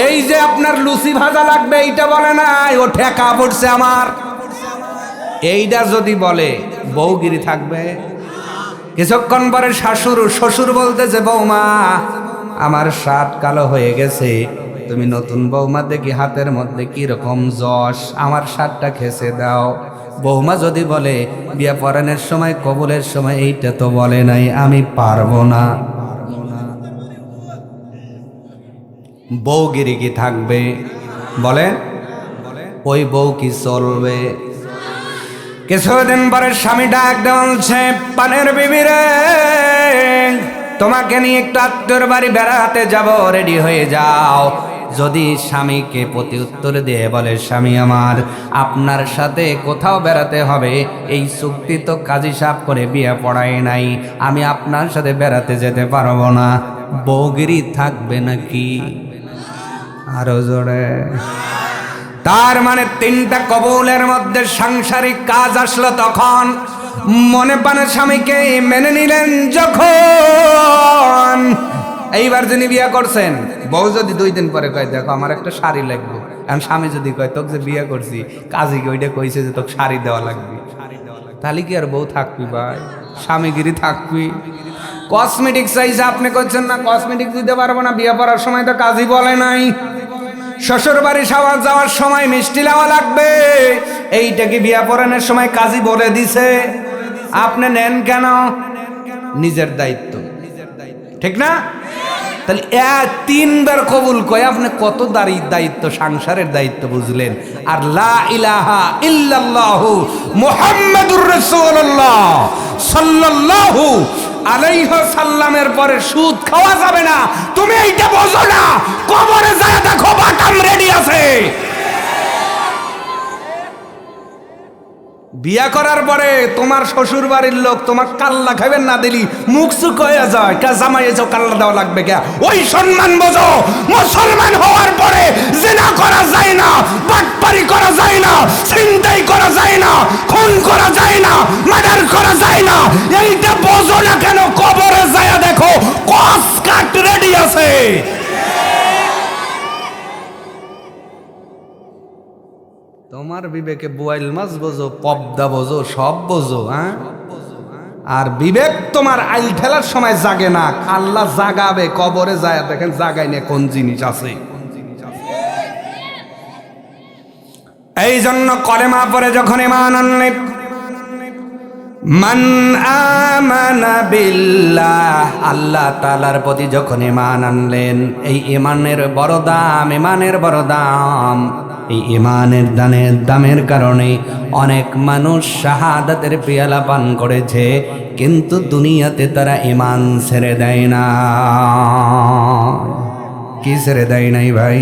এই যে আপনার লুচি ভাজা লাগবে এইটা বলে নাই, ও ঠেকা পড়ছে আমার, এইটা যদি বলে বউগিরি থাকবে? কিছুক্ষণ পরে শ্বশুর বলতেছে, বৌমা আমার শার্ট কালো হয়ে গেছে, তুমি নতুন বৌমা দেখি হাতের মধ্যে কি রকম যশ, আমার শার্টটা খেসে দাও। বৌমা যদি বলে বিয়া পড়ানোর সময় কবুলের সময় এইটা তো বলে নাই, আমি পারবো না, বউগিরি কি থাকবে? বলে ওই বউ কি চলবে? কিছুদিন পরে স্বামী ডাক বলছে, পানের বিবি রে, তোমাকে নিয়ে একটু আত্মীয়র বাড়ি বেড়াতে যাব, রেডি হয়ে যাও। যদি স্বামীকে প্রতি উত্তর দিয়ে বলে, স্বামী আমার, আপনার সাথে কোথাও বেড়াতে হবে, এই চুক্তি তো কাজী সাহেব করে বিয়ে পড়ায় নাই, আমি আপনার সাথে বেড়াতে যেতে পারবো না, বউগিরি থাকবে নাকি? আরো জোরে। তার মানে তিনটা কবুলের মধ্যে সাংসারিক কাজ আসলো তখন। মনে পানে স্বামীকে মেনে নিলেন যখন। এইবার যিনি বিয়ে করছেন, বউ যদি 2 দিন পরে কয় দেখো আমার একটা শাড়ি লাগবে, এখন স্বামী যদি কয় তোকে যে বিয়ে করছি কাজী কি ওইটা কইছে যে তোকে শাড়ি দেওয়া লাগবে, তাহলে কি আর বউ থাকবি ভাই? স্বামীগিরি থাকবি। কসমেটিক্স চাইছে, আপনি করছেন না কসমেটিক্স দিতে পারবো না, বিয়ে পড়ার সময় তো কাজী বলে নাই। শ্বশুর বাড়ি যাওয়ার সময় মিষ্টি নেওয়া লাগবে, এইটা কি বিয়া পড়ানোর সময় কাজী বলে দিছে? আপনি নেন কেন? নিজের দায়িত্ব, ঠিক না? তাহলে 3বার কবুল কয় আপনি কত দায়িত্ব, সংসারের দায়িত্ব বুঝলেন। আর লা ইলাহা ইল্লাল্লাহু মুহাম্মাদুর রাসূলুল্লাহ সাল্লাল্লাহু আলাইহি সাল্লামের পরে সুদ খাওয়া যাবে না, তুমি এইটা বোঝো না? কবরে যায় দেখো বাটাম রেডি আছে। বিয়া করার পরে তোমার শ্বশুর বাড়ির লোক তোমার কাল্লা খাবেন না দিলি মুখ চুক হয়ে যায়, কে জামাই এসে কাল্লা দেওয়া লাগবে কে? ওই সম্মান বোঝো। মুসলমান হওয়ার পরে জিনা করা যায় না, বাটপারি করা যায় না, ছিনতাই করা যায় না, খুন করা যায় না, মার্ডার করা যায় না, এইটা বোঝো না কেন? কবরে যায় দেখো কস কাট রেডি আছে। তোমার বিবেকে বোয়াইল মাছ বোঝো, পদ্মা বোঝো, সব বোঝো, হ্যাঁ? আর বিবেক তোমার আইল ঠেলার সময় জাগে না, আল্লাহ জাগাবে কবরে যায় দেখেন জাগাই না কোন জিনিস আছে। এই জন্য কলেমা পরে যখন ঈমান আনলে, মান আমানা বিল্লাহ, আল্লাহ তাআলার প্রতি যখন ঈমান আনলেন, এই ঈমানের বড় দাম, ঈমানের বড় দাম। এই ঈমানের দামের কারণে অনেক মানুষ শাহাদাতের পেয়ালা পান করেছে, কিন্তু দুনিয়াতে তারা ঈমান ছেড়ে দেয় না। কি ছেড়ে দেয় নাই ভাই?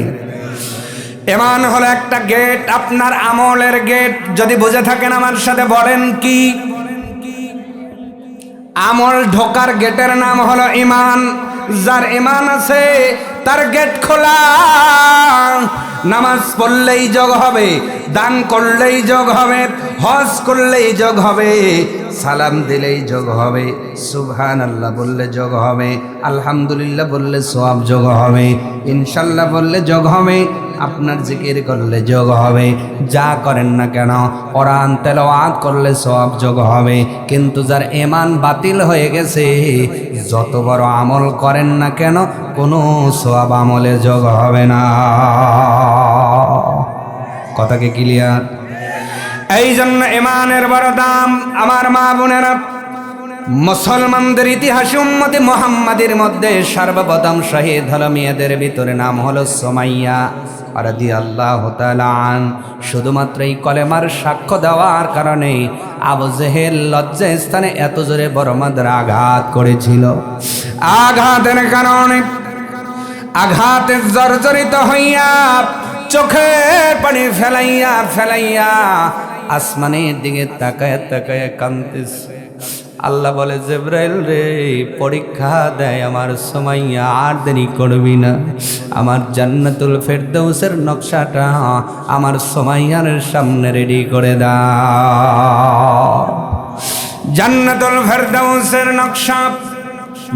ঈমান হলো একটা গেট, আপনার আমলের গেট। যদি বুঝে থাকেন আমার সাথে বলেন কি? আমল ঢোকার গেটের নাম হলো ঈমান। যার ঈমান আছে তার গেট খোলা। নামাজ পড়লেই যোগ হবে, দান করলেই যোগ হবে, হজ করলেই যোগ হবে, সালাম দিলেই যোগ হবে, সুবহানাল্লাহ বললে যোগ হবে, আলহামদুলিল্লাহ বললে সওয়াব যোগ হবে, ইনশাল্লাহ বললে যোগ হবে, আপনার জিকির করলে যোগ হবে, যা করেন না কেন কোরআন তেলাওয়াত করলে সওয়াব যোগ হবে। কিন্তু যার ঈমান বাতিল হয়ে গেছে, যত বড় আমল করেন না কেন কোনো সওয়াব আমলে যোগ হবে না। কথা কি ক্লিয়ার? এই জন্য ঈমানের বড় দাম। আমার মা বোনেরা, মুসলমানদের ইতিহাসে উম্মতে মুহাম্মাদের মধ্যে সর্বপ্রথম শহীদ হলো মেয়েদের ভিতরে নাম হলো সুমাইয়া রাদিয়াল্লাহু তাআলা আন। শুধুমাত্র এই কলেমার সাক্ষ্য দেওয়ার কারণে আবু জেহেল লজ্জা স্থানে এত জোরে বড়মাদের আঘাত করেছিল। আঘাতের কারণে আঘাতে জর্জরিত হইয়া চোখের পানি ফেলাইয়া ফেলাইয়া আসমানের দিকে তাকায় তাকায় কাঁদতেছে। আল্লাহ বলে, জিবরাইল রে, পরীক্ষা দেয় আমার সুমাইয়া, আর দেরি করবি না, আমার জান্নাতুল ফেরদৌসের নকশাটা আমার সুমাইয়ার সামনে রেডি করে দাও। জান্নাতুল ফেরদৌসের নকশা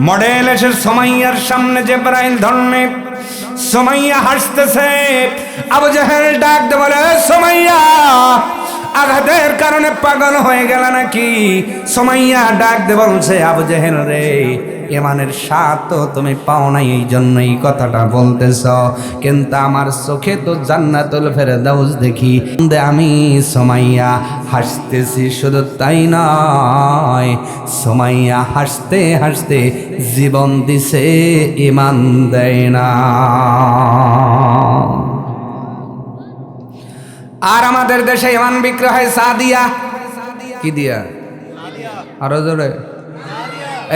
মডেল এসে সুমাইয়ার সামনে জিবরাইল ধরনে। সুমাইয়া হাসতেছে। আবু জেহেল ডাক দে বলে, সুমাইয়া আঘাতের কারণে পাগল হয়ে গেল নাকি? সুমাইয়া ডাক দে বলছে, আবু জেহেল রে, ইমানের স্বাদ তো তুমি পাও নাই, এই জন্য এই কথাটা বলতেছ। কিন্তু আমার চোখে তো জান্নাতুল ফেরদাউস দেখি। আমি সুমাইয়া হাসতেছি, শুধু তাই নয়, সুমাইয়া হাসতে হাসতে জীবন দিছে, ইমান দেয় না। আর আমাদের দেশে ইমান বিক্রি হয় সাদিয়া, কি দিয়া? আরো জোরে।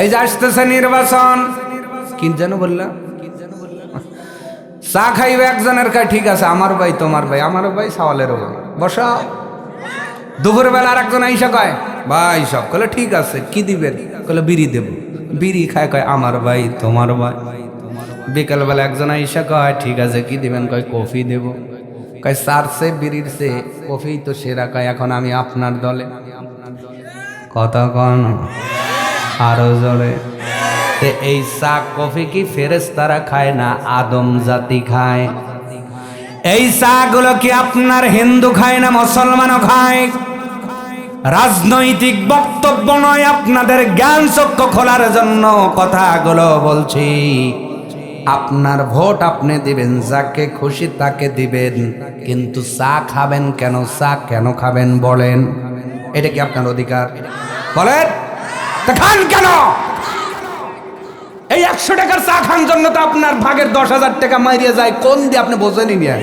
এই যে আসতেছে নির্বাচন, কি যেন বললাম, চা খাইবে একজনের কাছে, ঠিক আছে আমার ভাই তোমার ভাই, আমারও ভাই সওয়ালেরও ভাই, বসা। দুপুরবেলা আর একজন আইসা কয় ভাই সব, কলে ঠিক আছে কি দিবেন, কলে বিড়ি দেব, বিড়ি খায়, কয় আমার ভাই তোমার ভাই। বিকালবেলা একজন আইসা কয় ঠিক আছে কি দিবেন, কয় কফি দেব, কয় চার সে বিড়ির সে কফি তো সেরা, কয় এখন আমি আপনার দলে। কথা কন আরো জোরে। এই চা কফি কি ফেরেশতারা খায় না আদম জাতি খায়? এই চা গুলো কি আপনার হিন্দু খায় না মুসলমানও খায়? রাজনৈতিক বক্তব্য নয়, আপনাদের জ্ঞান চক্ষু খোলার জন্য কথাগুলো বলছি। আপনার ভোট আপনি দিবেন, যাকে খুশি তাকে দিবেন, কিন্তু চা খাবেন কেন, চা কেন খাবেন বলেন? এটা কি আপনার অধিকার? বলেন তা খান কেন? এই 100 টাকার চা খান জন্য তো আপনার ভাগের 10,000 টাকা মারিয়ে যায়, কোন দিয়ে আপনি বোঝেনি নিয়ে,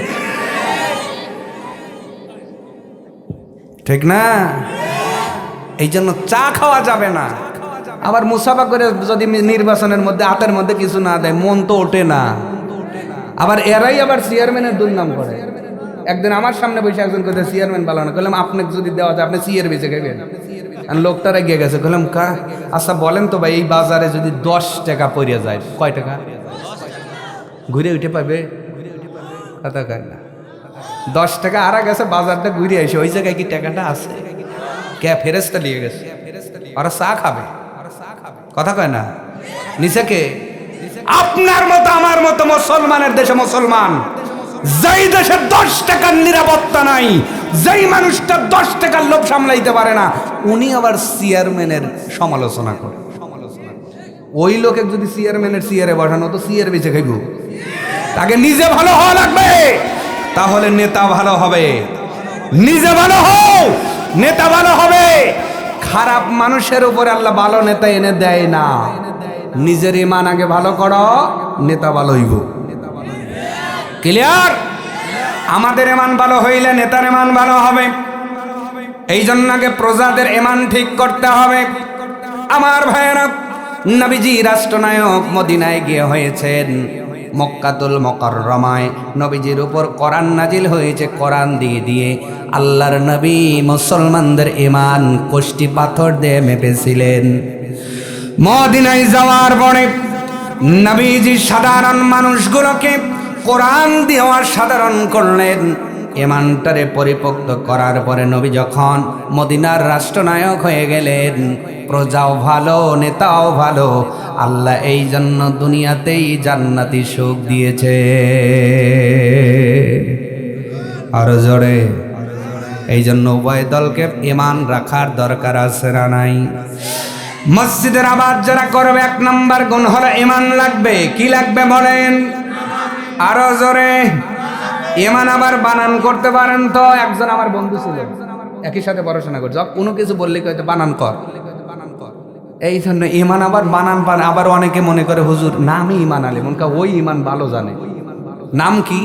ঠিক না? এই জন্য চা খাওয়া যাবে না। আবার মুসাফা করে যদি নির্বাচনের মধ্যে হাতের মধ্যে কিছু না দেয়, মন তো ওঠে না। আবার এরাই আবার চেয়ারম্যানের দুর্নাম করে। একদিন আমার সামনে বসে একজন কথা চেয়ারম্যান ভালো না, বললাম আপনাকে যদি দেওয়া যায় আপনি চেয়ার বেঁচে খাবেন। আর লোকটারা গিয়ে গেছে, বললাম আচ্ছা বলেন তো ভাই, এই বাজারে যদি 10 টাকা পড়িয়া যায়, কয় টাকা ঘুরে উঠে পাবে? কথা কয় না, 10 টাকা আরা গেছে, বাজারটা ঘুরে আসে, ওই জায়গায় কি টাকাটা আছে? কে ফেরেশতা নিয়ে গেছে, ওরা চা খাবে। কথা কয় না, নিচে কে? আপনার মতো আমার মতো মুসলমানের দেশে মুসলমান, যেই দেশে 10 টাকার নিরাপত্তা নাই, যেই মানুষটা 10 টাকার লোভ সামলাইতে পারে না, উনি আবার চেয়ারম্যানের সমালোচনা করে। ওই লোকে যদি চেয়ারম্যানের চেয়ারে বসানো, তো চেয়ার বেঁচে খাইব। তাকে নিজে ভালো হওয়া লাগবে, তাহলে নেতা ভালো হবে। নিজে ভালো হও, নেতা ভালো হবে। খারাপ মানুষের উপরে আল্লাহ ভালো নেতা এনে দেয় না। নিজের ইমান আগে ভালো করো, নেতা ভালো হইব। ক্লিয়ার? আমাদের ইমান ভালো হইলে নেতার ইমান ভালো হবে। এই জন্য আগে প্রজাদের ইমান ঠিক করতে হবে। আমার ভাইয়েরা, নবীজি রাষ্ট্রনায়ক মদিনায় গিয়ে হয়েছেন, মক্কাতুল মুকাররমায় নবীজির উপর কোরআন নাজিল হয়েছে। কোরআন দিয়ে দিয়ে আল্লাহর নবী মুসলমানদের ঈমান কষ্টি পাথর দিয়ে মেপেছিলেন। মদিনায় যাওয়ার পরে নবীজি সাধারণ মানুষগুলোকে কোরআন দিয়ে সাধারণ করলেন। ঈমানটারে পরিপক্ত করার পরে নবী যখন মদিনার রাষ্ট্রনায়ক হয়ে গেলেন, প্রজাও ভালো, নেতাও ভালো, আল্লাহ এই জন্য দুনিয়াতেই জান্নাতি সুখ দিয়েছে। আরো জোরে। এই জন্য উভয় দলকে ঈমান রাখার দরকার আছে না নাই? মসজিদের আবাদ যারা করবে, 1 নাম্বার গুণ হলো ঈমান লাগবে। কি লাগবে বলেন? আরো জোরে। ঈমান আবার বানান করতে পারেন তো? একজন আমার বন্ধু ছিল, একই সাথে পড়াশোনা করছে, কোনো কিছু বললে হয়তো বানান কর। এই জন্য ঈমান আবার বানান পান। আবার অনেকে মনে করে হুজুর নামই ঈমান আলী, মনকা ওই ঈমান ভালো জানে। নাম কি?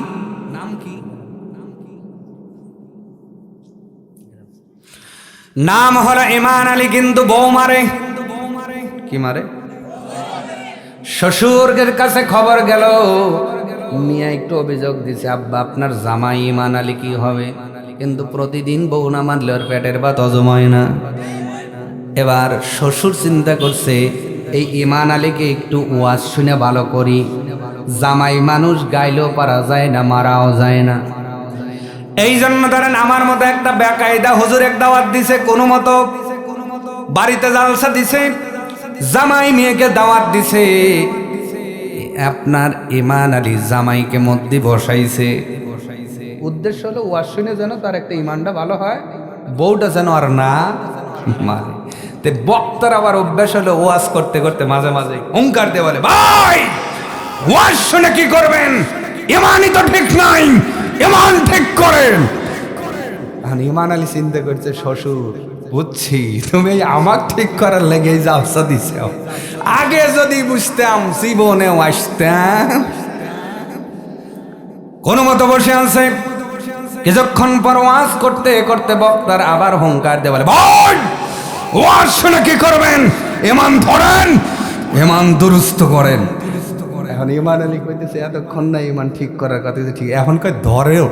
নাম হলো ঈমান আলী, কিন্তু বউ মারে। কি মারে? শ্বশুরের কাছে খবর গেল, মিয়া একটু অভিযোগ দিছে, আব্বা আপনার জামাই ঈমান আলী, কি হবে? কিন্তু প্রতিদিন বউ না মানলে ওর পেটের ভাত হজম হয় না। এবার শ্বশুর চিন্তা করছে, এই ঈমান আলীকে একটু ওয়াজ শুনে ভালো করি। জামাই মানুষ, গাইলেও পারা যায় না, মারাও যায় না। এই জন্য ধরেন আমার মতো একটা বেকায়দা হুজুর এক দাওয়াত দিছে, কোনো মতো বাড়িতে জালসা দিছে, জামাই মেয়েকে দাওয়াত দিছে। আপনার ঈমান আলী জামাইকে মধ্যে বসাইছে। উদ্দেশ্য হলো ওয়াজ শুনে যেন তার একটা ঈমানটা ভালো হয়, বউটা যেন আর না মারে। তে বক্তার আবার অভ্যাস হলো ওয়াজ করতে করতে মাঝে মাঝে হুঙ্কার দিয়ে বলে, ভাই ওয়াজ শুনে কি করবেন, ইমানই তো ঠিক নাই, ইমান ঠিক করেন। এখন ইমান আলী চিন্তা করছে, শ্বশুর বুঝছি তুমি আমার ঠিক করার লেগে যাওয়া দিছ, আগে যদি বুঝতাম জীবনেও আসতাম। কোন মতো বসে আছে, কিছুক্ষণ পর ওয়াজ করতে করতে বক্তার আবার হুঙ্কার দিয়ে বলে, ভাই ওয়াজ শুনে কি করবেন, ইমান ধরেন, ইমান দুরুস্ত করেন। এখন ইমান আলী কইতেছে এতক্ষণ না ইমান ঠিক করার কথা, ঠিক এখন কয় ধরেও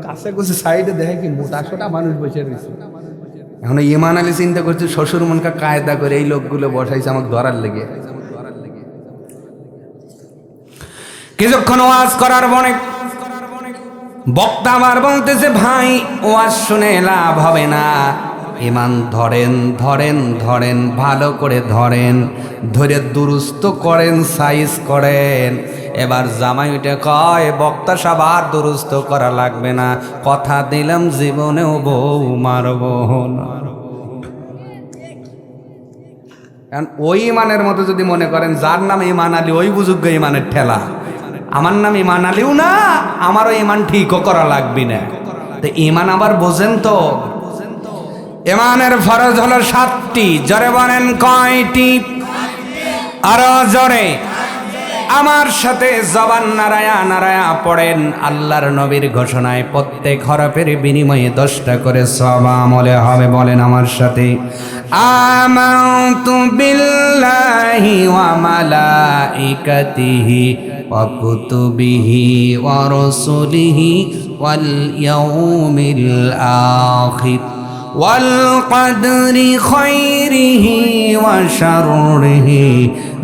কাছে কুছে সাইডে দেখে কি মোটা সোটা মানুষ বসে রয়েছে। এখন ইমান আলী চিন্তা করছে, শ্বশুর মনকা কায়দা করে এই লোকগুলো বসাইছে আমাকে ধরার লেগে। কিছুক্ষণ ওয়াজ করার পরে বক্তা আবার বলতেছে, ভাই ওয়াজ শুনে লাভ হবে না, ইমান ধরেন ধরেন ধরেন, ভালো করে ধরেন, ধরে দুরুস্ত করেন, সাইজ করেন। এবার জামাই উঠে কয়, বক্তা সাহেব আর দুরুস্ত করা লাগবে না, কথা দিলাম জীবনেও বউ মারব না। ওই ইমানের মতো যদি মনে করেন যার নাম ইমান আলী ওই বুঝুক ইমানের ঠেলা, আমার নাম ইমান আলীও না, আমারও ইমান ঠিকও করা লাগবে না। তো ইমান আবার বোঝেন তো, ইমানের ফরজ হলো 7টি। জোরে বলেন কয়টি? আরো জোরে আমার সাথে জবান নারায়া নারায়া পড়েন। আল্লাহর নবীর ঘোষণায় প্রত্যেক হরফের বিনিময়ে 10টা করে সওয়াব আমলে হবে। বলেন আমার সাথে, আমানতু বিল্লাহি ওয়া মালাইকাতিহি ওয়া কুতুবিহি ওয়া রাসূলিহি ওয়াল ইয়াউমিল আখির ওয়াল কদরি খাইরিহি ওয়া শাররিহি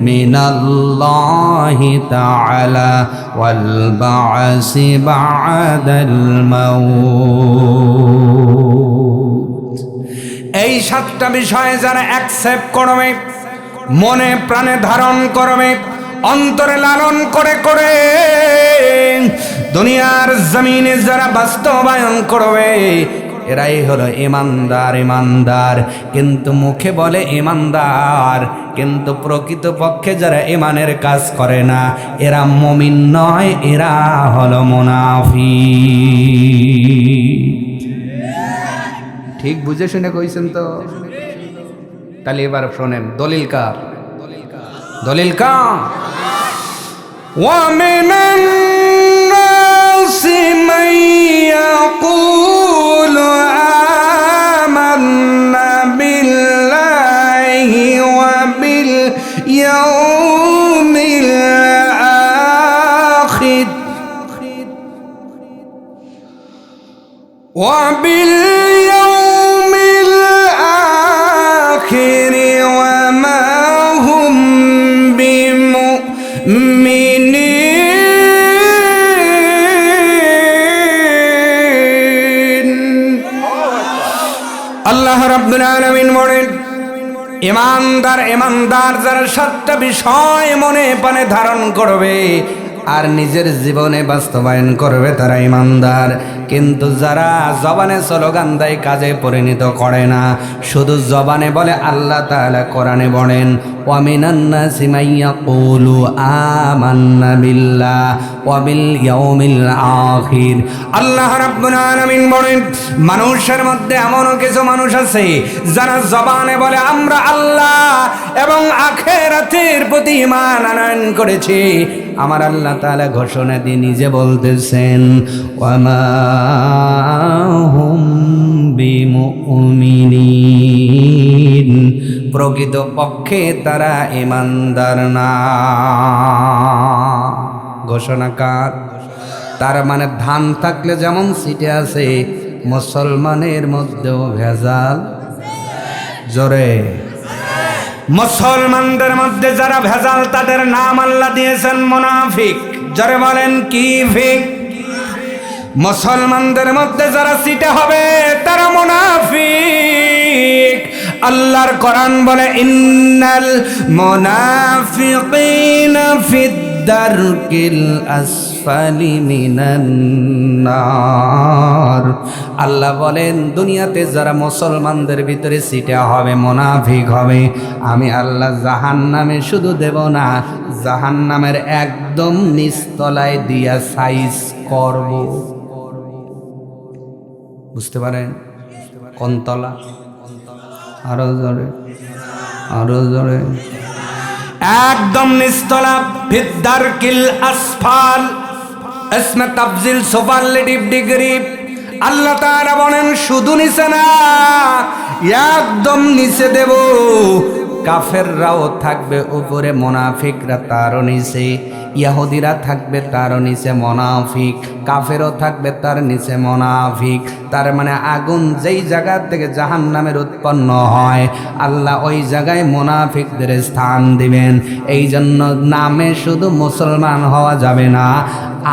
মিনাল্লাহি তাআলা ওয়াল বা'সি বা'দাল মাউত। এই 7টা বিষয় যারা অ্যাকসেপ্ট করবে, মনে প্রাণে ধারণ করবে, অন্তরে লালন করে করে দুনিয়ার জমিনে যারা বাস্তবায়ন করবে, এরাই হলো ইমানদার। ইমানদার কিন্তু মুখে বলে ইমানদার, কিন্তু প্রকৃত পক্ষে যারা ইমানের কাজ করে না, এরা মুমিন নয়, এরা হলো মুনাফিক। ঠিক বুঝে শুনে কইছেন তো? তাহলে এবার শোনেন, দলিল কার? দলিল কার? ওয়া মিনান নাসি মান ইয়াকুলু আমান্না বিল্লাহি ওয়া বিল ইয়াউমিল আখির ওয়া বিল ইয়াউমিল আখির ওয়া মা হুম বিমুমিনিন। আল্লাহ রাব্বুল আলামিন বলেন, ইমানদার ইমানদার যারা 7টা বিষয় মনে প্রাণে ধারণ করবে আর নিজের জীবনে বাস্তবায়ন করবে তারা ইমানদার। কিন্তু যারা জবানে স্লোগান দেয়, কাজে পরিণত করে না, শুধু জবানে বলে, আল্লাহ তাআলা কোরআনে বলেন, ওয়া মিনান নাসি মান ইয়াকুলু আমান্না বিল্লাহ ওয়া বিল ইয়াউমিল আখির। আল্লাহ রাব্বুল আলামিন বলেন, মানুষের মধ্যে এমনও কিছু মানুষ আছে যারা জবানে বলে আমরা আল্লাহ এবং আখিরাতের প্রতি ঈমান আনয়ন করেছি। আমার আল্লাহ তাআলা ঘোষণা দিয়ে নিজে বলতেছেন, ওয়া মা হুম বিমুমিনিন, প্রকৃত পক্ষে তারা ঈমানদার না। ঘোষণা কার? তার মানে ধান থাকলে যেমন সিটে আছে, মুসলমানের মধ্যেও ভেজাল। জোরে, মুসলমানদের মধ্যে যারা ভেজাল তাদের নাম আল্লাহ দিয়েছেন মুনাফিক। জোরে বলেন কি ফিক? মুসলমানদের মধ্যে যারা সিটে হবে তারা মুনাফিক। আল্লাহর কোরআন বলে, ইন্নাল মুনাফিকিনা ফিদ দারকিল আসফাল আসফালি মিনান নার। আল্লাহ বলেন দুনিয়াতে যারা মুসলমানদের ভিতরে সিটে হবে, মুনাফিক হবে, আমি আল্লাহ জাহান্নামে শুধু দেব না, জাহান্নামের একদম নিচতলায় দিয়া সাইজ করব। বুঝতে পারেন কোন তলা? আরো জোরে, আরো জোরে। একদম নিচতলা, ফিদ্দারকিল আসফাল, ইসমে তাফজিল সুপারলেটিভ ডিগ্রি। আল্লাহ তাআলা বলেন শুধু নিচে না, একদম নিচে দেব। কাফেররাও থাকবে উপরে, মুনাফিকরা তারও নিচে, ইহুদিরা থাকবে তারও নিচে মুনাফিক, কাফেরও থাকবে তার নিচে মুনাফিক। তার মানে আগুন যেই জায়গা থেকে জাহান্নামের উৎপন্ন হয়, আল্লাহ ওই জায়গায় মুনাফিকদের স্থান দিবেন। এই জন্য নামে শুধু মুসলমান হওয়া যাবে না,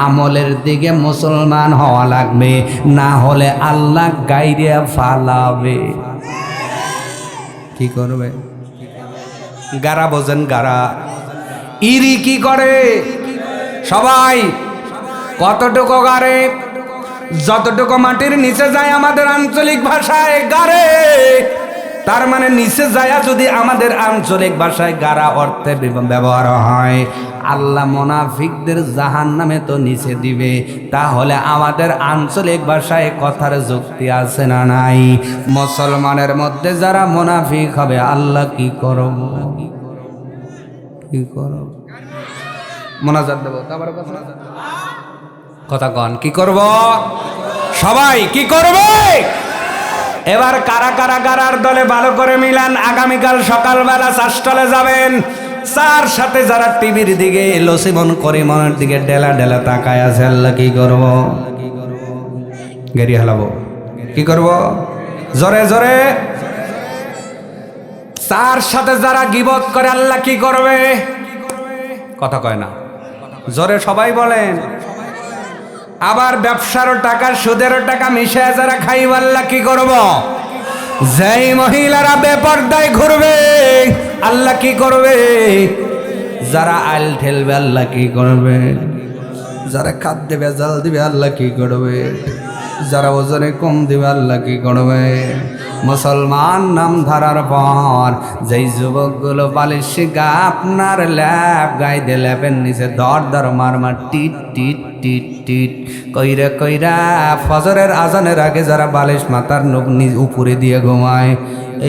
আমলের দিকে মুসলমান হওয়া লাগবে, না হলে আল্লাহ গাইরে ফালাবে। কি করবে? গারা বোঝেন? গারা ইরি কি করে? সবাই কতটুকু গারে? যতটুকু মাটির নিচে যায় আমাদের আঞ্চলিক ভাষায় গারে। তার মানে নিচে যায় যদি আমাদের আঞ্চলিক ভাষায় গারা অর্থে ব্যবহার হয়, আল্লাহ মুনাফিকদের জাহান্নামে তো নিচে দিবে। তাহলে আমাদের আঞ্চলিক ভাষায় কথার যুক্তি আছে না নাই? মুসলমানের মধ্যে যারা মুনাফিক হবে, আল্লাহ কি করব? কি করব? মোনাজাত দেব, তারপরে কথা কন, কি করব? সবাই কি করবে? এবার কারা কারা গারার দলে ভালো করে মিলান। আগামীকাল সকালবেলা চাষটলে যাবেন, চার সাথে যারা টিভির দিকে লসিমন করিমনের দিকে ডেলা ডেলা তাকায় আছে, আল্লাহ কি করব? গেরি হালাবো। কি করব? জোরে জোরে। চার সাথে যারা গীবত করে, আল্লাহ কি করবে? কথা কয় না, জোরে সবাই বলেন। আবার ব্যবসারও টাকা, সুদেরও টাকা মিশিয়ে যারা খাইব, আল্লাহ কি করব? যেই মহিলারা বেপরদায় ঘুরবে, আল্লাহ কি করবে? যারা আইল ঠেলবে, আল্লাহ কি করবে? যারা খাদ্যে ভেজাল দিবে, আল্লাহ কি করবে? যারা ওজনে কম দিবে, আল্লাহ কি করবে? মুসলমান নাম ধরার পর যেই যুবকগুলো বালিশ গা আপনার ল্যাপ গাইতে ল্যাপের নিচে দর দর মার মার টিট টিট টিট টিট কইরা কইরা ফজরের আজানের আগে যারা বালিশ মাথার উপরে দিয়ে ঘুমায়,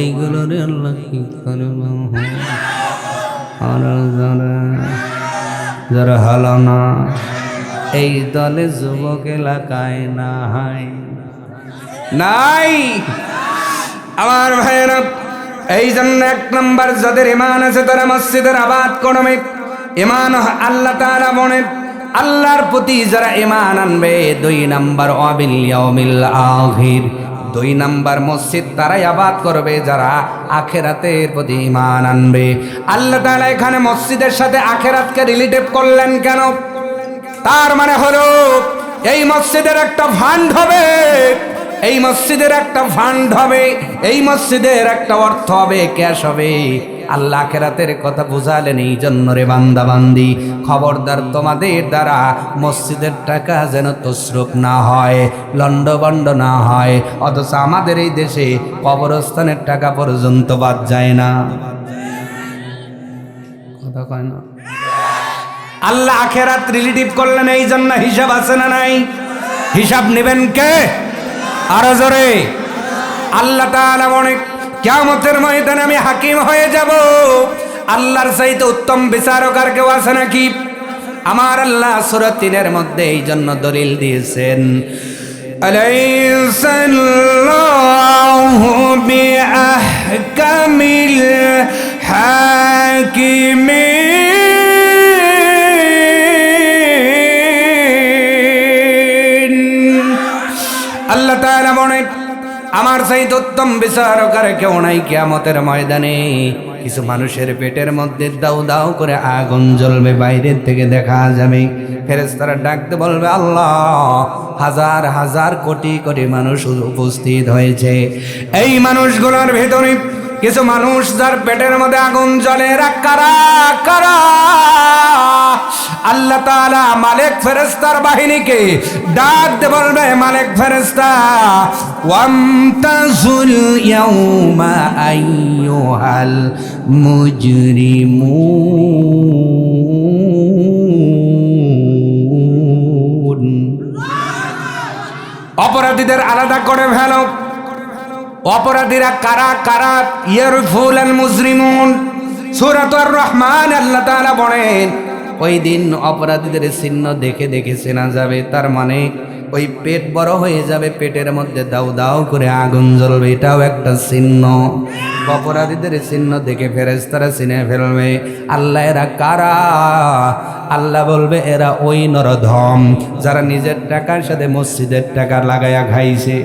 এইগুলো রে আল্লাহ কি করবে? যারা হলো না, এই দলে যুবক এলাকায় নাই নাই। আমার ভাইয়েরা, এই জন্য এক নম্বর যাদের ঈমান আছে তারা মসজিদের আবাদ করবে। ঈমান আল্লাহ তাআলা বলেন, আল্লাহর প্রতি যারা ঈমান আনবে, দুই নম্বর ওয়াবিল ইয়াউমিল আখির, দুই নম্বর মসজিদ তারাই আবাদ করবে যারা আখিরাতের প্রতি ঈমান আনবে। আল্লাহ তাআলা এখানে মসজিদের সাথে আখিরাতকে রিলেটিভ করলেন কেন? তার মানে হলো এই মসজিদের একটা ফান্ড হবে, এই মসজিদের একটা ফান্ড হবে, এই মসজিদের একটা অর্থ হবে, ক্যাশ হবে। আল্লাহ আখিরাতের কথা বুঝালেন। এই জন্য রে বান্দা বান্দি, খবরদার তোমাদের দ্বারা মসজিদের টাকা যেন তসরুপ না হয়, লন্ডভন্ড না হয়। অথচ আমাদের এই দেশে কবরস্থানের টাকা পর্যন্ত বাদ যায় না। কথা কয় না? আল্লাহ আখিরাত রিলেটিভ করলেন, এই জন্য হিসাব আছে না নাই? হিসাব নেবেন কে? আরো জোরে। আল্লাহ তাআলা বলেন, কিয়ামতের ময়দানে আমি হাকিম হয়ে যাব। আল্লাহর চাইতে উত্তম বিচারক আর কেউ আছে নাকি? আমার আল্লাহ সূরা 3-এর মধ্যে এই জন্য দলিল দিয়েছেন, আলাইসাল্লাহু বিআহকামিল হাকিমিন। আল্লাহ তাআলা বলেন, আমার চাইতে উত্তম বিচারক আর কেউ নাই কিয়ামতের ময়দানে। কিছু মানুষের পেটের মধ্যে দাউ দাউ করে আগুন জ্বলবে, বাইরের থেকে দেখা যাবে। ফেরেশতারা ডাকতে বলবে, আল্লাহ, হাজার হাজার কোটি কোটি মানুষ উপস্থিত হয়েছে। এই মানুষগুলোর ভেতরে কিছু মানুষ যার পেটের মধ্যে আগুন জ্বলে, এরা কারা কারা? আল্লাহ তাআলা মালেক ফেরেশতার বাহিনীকে ডাক দিয়ে বলবে, মালেক ফেরেশতা, ওয়ামতাজুল ইয়াউমা আইয়ুহাল মুজরিমুন, অপরাধীদের আলাদা করে ফেলো। অপরাধীরা কারা কারা? ইয়ারফুলাল মুজরিমুন, সূরাতুর রহমান আল্লাহ তাআলা বলেন, ওই দিন অপরাধীদের চিহ্ন দেখে দেখে চেনা যাবে। তার মানে ওই পেট বড় হয়ে যাবে, পেটের মধ্যে দাউ দাউ করে আগুন জ্বলবে, এটাও একটা চিহ্ন। অপরাধীদের চিহ্ন দেখে ফেরেশতারা চিনে ফেলবে। আল্লাহ এরা কারা? আল্লাহ বলবে, এরা ওই নরধম যারা নিজের টাকার সাথে মসজিদের টাকা লাগায়া খাইছে।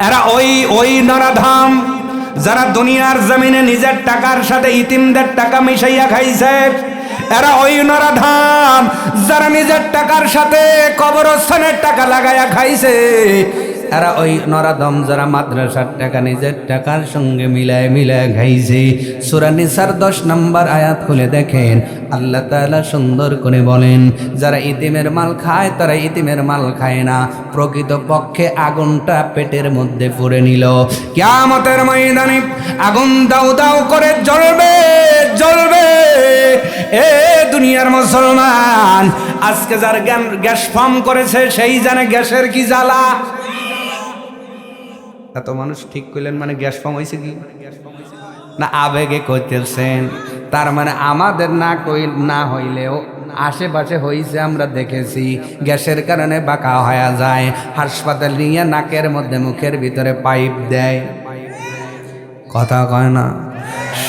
এরা ওই নরধম যারা দুনিয়ার জমিনে নিজের টাকার সাথে ইতিমদের টাকা মিশাইয়া খাইছে। এরা ওই নরধম যারা নিজের টাকার সাথে কবরস্থানের টাকা লাগায়া খাইছে। এরা ওই নরধম যারা মাদ্রাসার টাকা নিজের টাকার সঙ্গে মিলায় মিলায় খাইছে। সূরা নিসার 10 নম্বর আয়াত খুলে দেখেন, আল্লাহ তাআলা সুন্দর করে বলেন, যারা ইতিমের মাল খায় তারা ইতিমের মাল খায় না, প্রকৃতপক্ষে আগুনটা পেটের মধ্যে পুরে নিল। কিয়ামতের ময়দানে আগুন দাউ দাউ করে জ্বলবে জ্বলবে। এ দুনিয়ার মুসলমান, আজকে যার গ্যাস ফর্ম করেছে সেই জানে গ্যাসের কি জ্বালা। এত মানুষ ঠিক করলেন মানে গ্যাস ফর্ম হয়েছে কি না আবেগে করতেছেন? তার মানে আমাদের না হইলেও আশেপাশে হইছে, আমরা দেখেছি। গ্যাসের কারণে বাঁকা হয়ে যায়, হাসপাতাল নিয়ে নাকের মধ্যে মুখের ভিতরে পাইপ দেয়, কথা কয় না।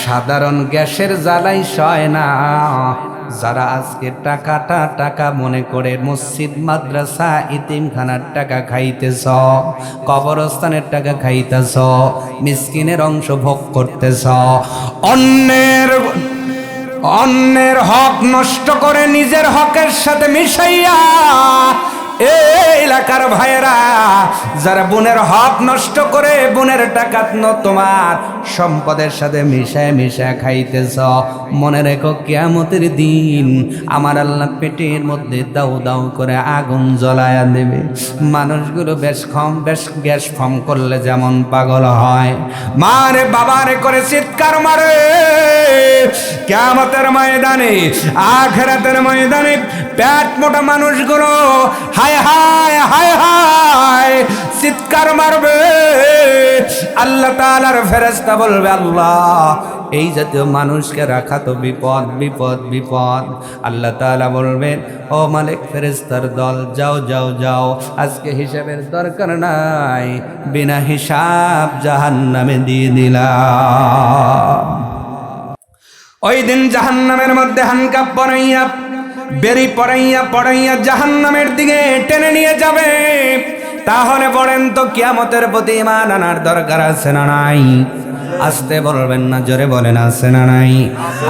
সাধারণ গ্যাসের জ্বালাই সয় না। যারা আজকে টাকা মনে করে মসজিদ মাদ্রাসা ইতিমখানার টাকা খাইতেছ, কবরস্থানের টাকা খাইতেছ, মিসকিনের অংশ ভোগ করতেছ, অন্যের হক নষ্ট করে নিজের হকের সাথে মিশাইয়া, এই এলাকার ভাইয়েরা যারা বোনের হক নষ্ট করে বোনের টাকা তোমার সম্পদের সাথে মিশায় মিশায় খাইতেছ, মনে রেখো কিয়ামতের দিন আমার আল্লাহ পেটের মধ্যে দাউ দাউ করে আগুন জ্বলায়া দেবে। মানুষগুলো বেশ গ্যাস ফর্ম করলে যেমন পাগল হয়, মারে বাবারে করে চিৎকার মারে, কিয়ামতের ময়দানে আখিরাতের ময়দানে পেট মোটা মানুষগুলো হায় হায় হায় হায় চিৎকার মারবে। আল্লাহ তাআলার ফেরেশতা বলবে, আল্লাহ এই জাতীয় মানুষকে রাখা তো বিপদ বিপদ বিপদ। আল্লাহ তাআলা বলবেন, ও মালিক ফেরেশতার দল, যাও যাও যাও, আজকে হিসাবের দরকার নাই, বিনা হিসাব জাহান্নামে দিয়ে দিলাম। ওই দিন জাহান্নামের মধ্যে হানকাপ পরাইয়া বেরি পড়াইয়া জাহান্নামের দিকে টেনে নিয়ে যাবে। তাহলে বলেন তো কিয়ামতের প্রতি ঈমান আনার দরকার আছে না নাই? আসতে বলবেন না, জোরে বলেন আছে না নাই?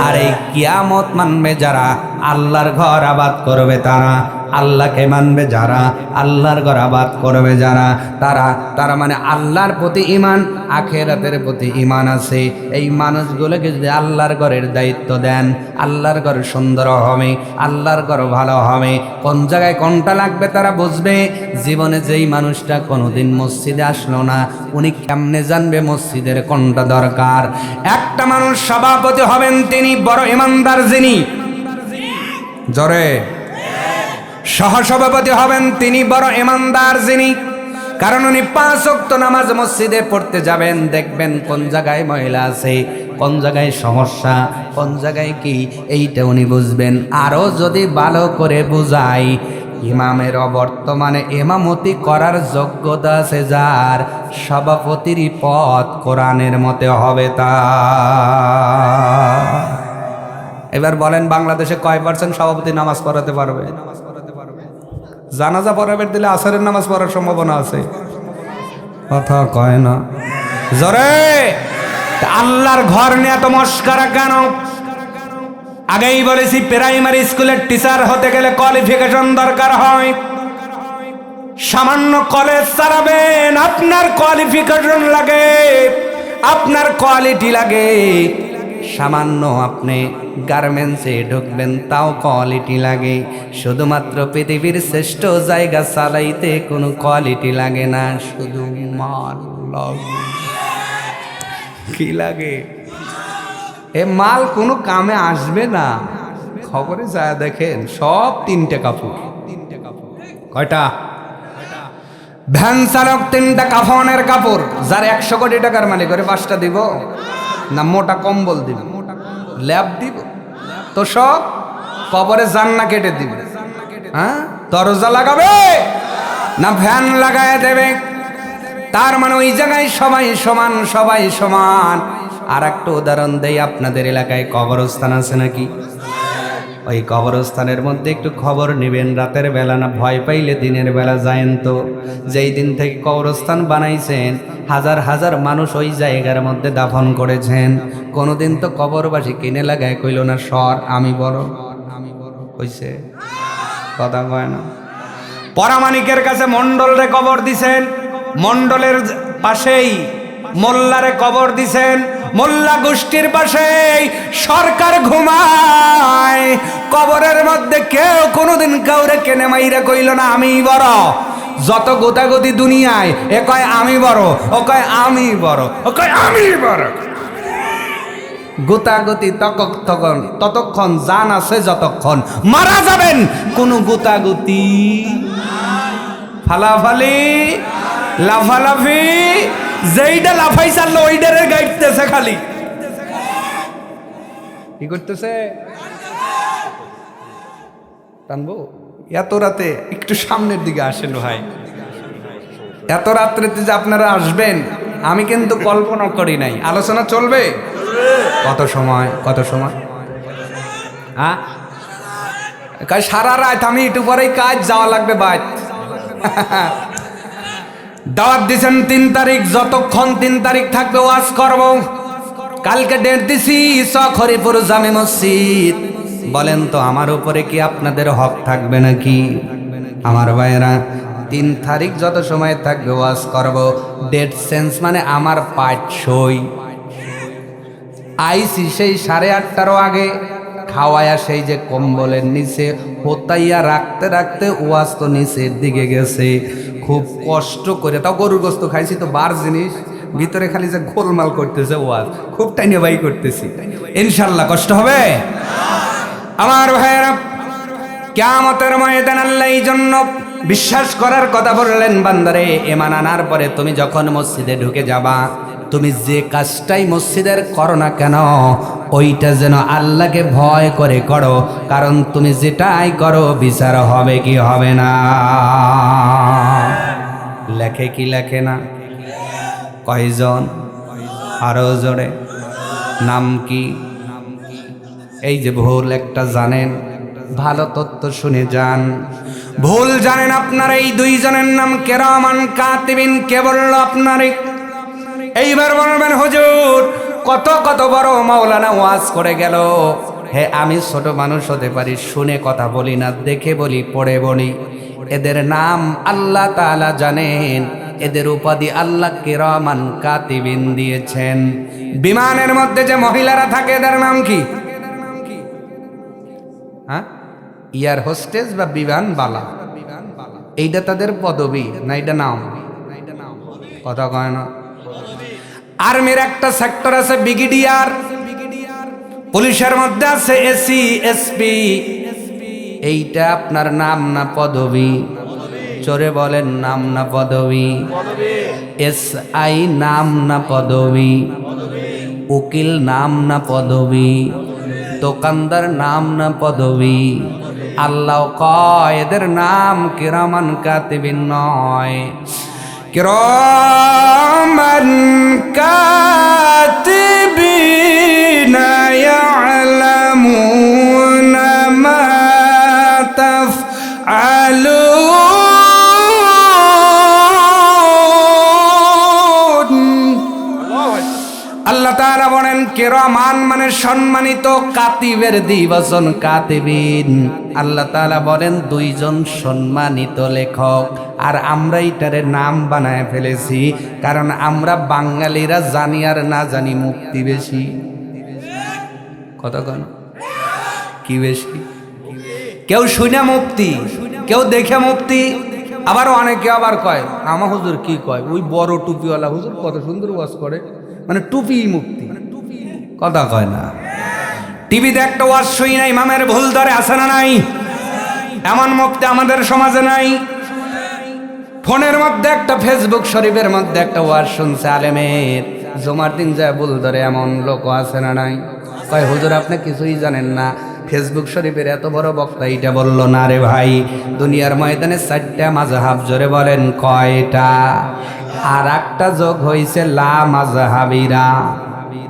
আর এই কিয়ামত মানবে যারা, আল্লাহর ঘর আবাদ করবে তারা, আল্লাহকে মানবে যারা, আল্লাহর ঘর আবাদ করবে যারা, তারা মানে আল্লাহর প্রতি ঈমান, আখিরাতের প্রতি ঈমান আছে। এই মানুষগুলোকে যদি আল্লাহর ঘরের দায়িত্ব দেন, আল্লাহর ঘর সুন্দর হবে, আল্লাহর ঘর ভালো হবে। কোন জায়গায় কোনটা লাগবে তারা বুঝবে। জীবনে যেই মানুষটা কোনোদিন মসজিদে আসলো না, উনি কেমনে জানবে মসজিদের কোনটা দরকার? একটা মানুষ সভাপতি হবেন তিনি বড় ইমানদার, যিনি জোরে সহসভাপতি হবেন তিনি বড় ইমানদার, যিনি, কারণ উনি 5 ওয়াক্ত নামাজ মসজিদে পড়তে যাবেন, দেখবেন কোন জায়গায় ময়লা আছে, কোন জায়গায় সমস্যা, কোন জায়গায় কি, এইটা উনি বুঝবেন। আরও যদি ভালো করে বুঝাই, ইমামের বর্তমানে ইমামতি করার যোগ্যতা আছে যার, সভাপতির পদ কোরআনের মতে হবে তা। এবার বলেন, বাংলাদেশে কয় % সভাপতি নামাজ পড়াতে পারবে? জানাজা পড়াবে দিলে আসরের নামাজ পড়ার সম্ভাবনা আছে, কথা কয় না জোরে। আল্লাহর ঘর নিয়ে এত মস্করা কেন? আগেই বলেছি, প্রাইমারি স্কুলের টিচার হতে গেলে কোয়ালিফিকেশন দরকার হয়। সামান্য কলেজ চালাবেন, আপনার কোয়ালিফিকেশন লাগে। আপনার কোয়ালিটি লাগে, সামান্য আপনি গার্মেন্টসে ঢুকবেন তাও কোয়ালিটি লাগে, শুধুমাত্র পৃথিবীর শ্রেষ্ঠ জায়গা চালাইতে কোনো কোয়ালিটি লাগে না, শুধু মাল লাগে। কি লাগে? এ মাল কোনো কামে আসবে না। খবরে যায় দেখেন সব 3টে কাপড়। কয়টা? ভ্যান চালক 3টা কাফনের কাপড়। যার 100 কোটি টাকার মালিক করে 5টা দিব না মোটা কম্বল দিব, ল্যাব দিব, তো সব কবরে জান্না কেটে দিব। হ্যাঁ, দরজা লাগাবে না ভ্যান লাগায় দেবে? তার মানে ওই জায়গায় সবাই সমান, সবাই সমান। আর একটা উদাহরণ দেই, আপনাদের এলাকায় কবরস্থান আছে নাকি? ওই কবরস্থানের মধ্যে একটু খবর নেবেন, রাতের বেলা না ভয় পাইলে দিনের বেলা যায়েন তো। যেই দিন থেকে কবরস্থান বানাইছেন হাজার হাজার মানুষ ওই জায়গার মধ্যে দাফন করেছেন, কোনোদিন তো কবরবাসী কিনে লাগায় কইল না সর আমি বড়, আমি বড় কইছে? কথা কয় না। পরামানিকের কাছে মন্ডলরে কবর দিছেন, মন্ডলের পাশেই মোল্লারে কবর দিছেন, মোল্লা গোষ্ঠীর পাশেই সরকার ঘুমায়। কবরের মধ্যে কেউ কোনোদিন কাউরে কেনে মাইরা কইল না আমি বড়। যত গোতাগতি দুনিয়ায়, এ কয় আমি বড়, ও কয় আমি বড়, ও কয় আমি বড়। গোতাগতি ততক্ষণ জান আছে যতক্ষণ, মারা যাবেন কোনো গোতাগতি, ফালাফালি, লাফালাফি, যেইটা লাফাই চাললো ওইটারে গাইতেছে খালি। কি করতেছে? টানবো? এত রাতে একটু সামনের দিকে আসেন ভাই। এত রাত্রেতে যে আপনারা আসবেন আমি কিন্তু কল্পনা করি নাই। আলোচনা চলবে কত সময়? কত সময়? হ্যাঁ, সারা রাত। আমি একটু পরেই কাজ যাওয়া লাগবে বাইত। দাওয়াত দিছেন 3 তারিখ, যতক্ষণ 3 তারিখ থাকবে ওয়াজ করব। কালকে ডেট দিছি হরিপুর জামে মসজিদ। বলেন তো আমার উপরে কি আপনাদের হক থাকবে নাকি? আমার ভাইয়েরা, 3 তারিখ যত সময় থাকবে ওয়াজ করব। ডেট চেঞ্জ মানে আমার পাঠ সই। আইসি সেই 8:30টারও আগে, খাওয়ায়া সেই যে কম্বলের নিচে হোতাইয়া রাখতে রাখতে ওয়াজ তো নিচের দিকে গেছে। খুব কষ্ট করে, তাও গরুর গোস্ত খাইছি তো বার জিনিস, ভিতরে খালি যে গোলমাল করতেছে ওয়াজ, খুব টাইনে বাই করতেছি। ইনশাল্লাহ কষ্ট হবে? আমার ভাইয়েরা, কিয়ামতের ময়দান আল্লাহ এই জন্য বিশ্বাস করার কথা বললেন, বান্দারে ঈমান আনার পরে তুমি যখন মসজিদে ঢুকে যাবা, তুমি যে কাজটাই মসজিদের করো না কেন ওইটা যেন আল্লাহকে ভয় করে করো, কারণ তুমি যেটাই করো বিচার হবে কি হবে না। লেখে কি লেখে না? কয়জন? আরো জোরে নাম কি? এই যে ভুল একটা জানেন, ভালো তথ্য শুনে যান। ভুল জানেন আপনার এই 2 জনের নাম কিরামান কাতিবিন। কে বলল আপনারে? এইবার বলবেন হুজুর কত কত বড় মাওলানা ওয়াজ করে গেল। হে, আমি ছোট মানুষ হতে পারি, শুনে কথা বলি না, দেখে বলি, পড়ে বলি। এদের নাম আল্লাহ তাআলা জানেন, এদের উপাধি আল্লাহ কিরামান কাতিবিন দিয়েছেন। বিমানের মধ্যে যে মহিলারা থাকে এদের নাম কি? হ্যাঁ, এয়ার হোস্টেস বা বিমানবালা, এইটা তাদের পদবি না এটা নাম? কথা কয় না। আর্মির একটা সেক্টর আছে ব্রিগেডিয়ার, পুলিশের মধ্যে আছে এসি, এসপি। এইটা আপনার নাম না পদবি? চোরে বলেন নাম না পদবি? এসআই নাম না পদবি? উকিল নাম না পদবি? দোকানদার নাম না পদবি? আল্লাহ কয় এদের নাম কিরামান কাতিবিন নয়, কিরামান কাতিবিনা ইয়ালামুনা মা তাফআলুন। আল্লাহ তাআলা বলেন কিরামান মানে সম্মানিত, কাতিবের দ্বিবচন কাতিবিন। আল্লাহ তাআলা বলেন দুইজন সম্মানিত লেখক, আর আমরা এটারে নাম বানায় ফেলেছি, কারণ আমরা বাঙালিরা জানি আর না জানি মুক্তি বেশি। কতক্ষণ কি বেশি? কেউ শুনে মুক্তি, কেউ দেখে মুক্তি, আবার অনেকে আবার কয় আমার হুজুর কি কয়, ওই বড় টুপিওয়ালা হুজুর কত সুন্দর ওয়াজ করে, মানে টুপি মুক্তি, কথা কয় না। টিভিতে একটা ওয়াজ শুই না, ইমামের ভুল ধরে আসে না নাই? এমন মুক্তি আমাদের সমাজে নাই। ফোনের মধ্যে একটা ফেসবুক শরীফের মধ্যে একটা ওয়াজ শুনছে আলেমের, জুমার দিন যায় ভুল ধরে এমন লোক আছে না নাই? কয় হুজুর আপনি কিছুই জানেন না, ফেসবুক শরীফের এত বড় বক্তা এইটা বললো না রে ভাই। দুনিয়ার ময়দানে 4টা মাযহাব, জোরে বলেন কয়টা? আর একটা যোগ হইছে লা মাযহাবিরা,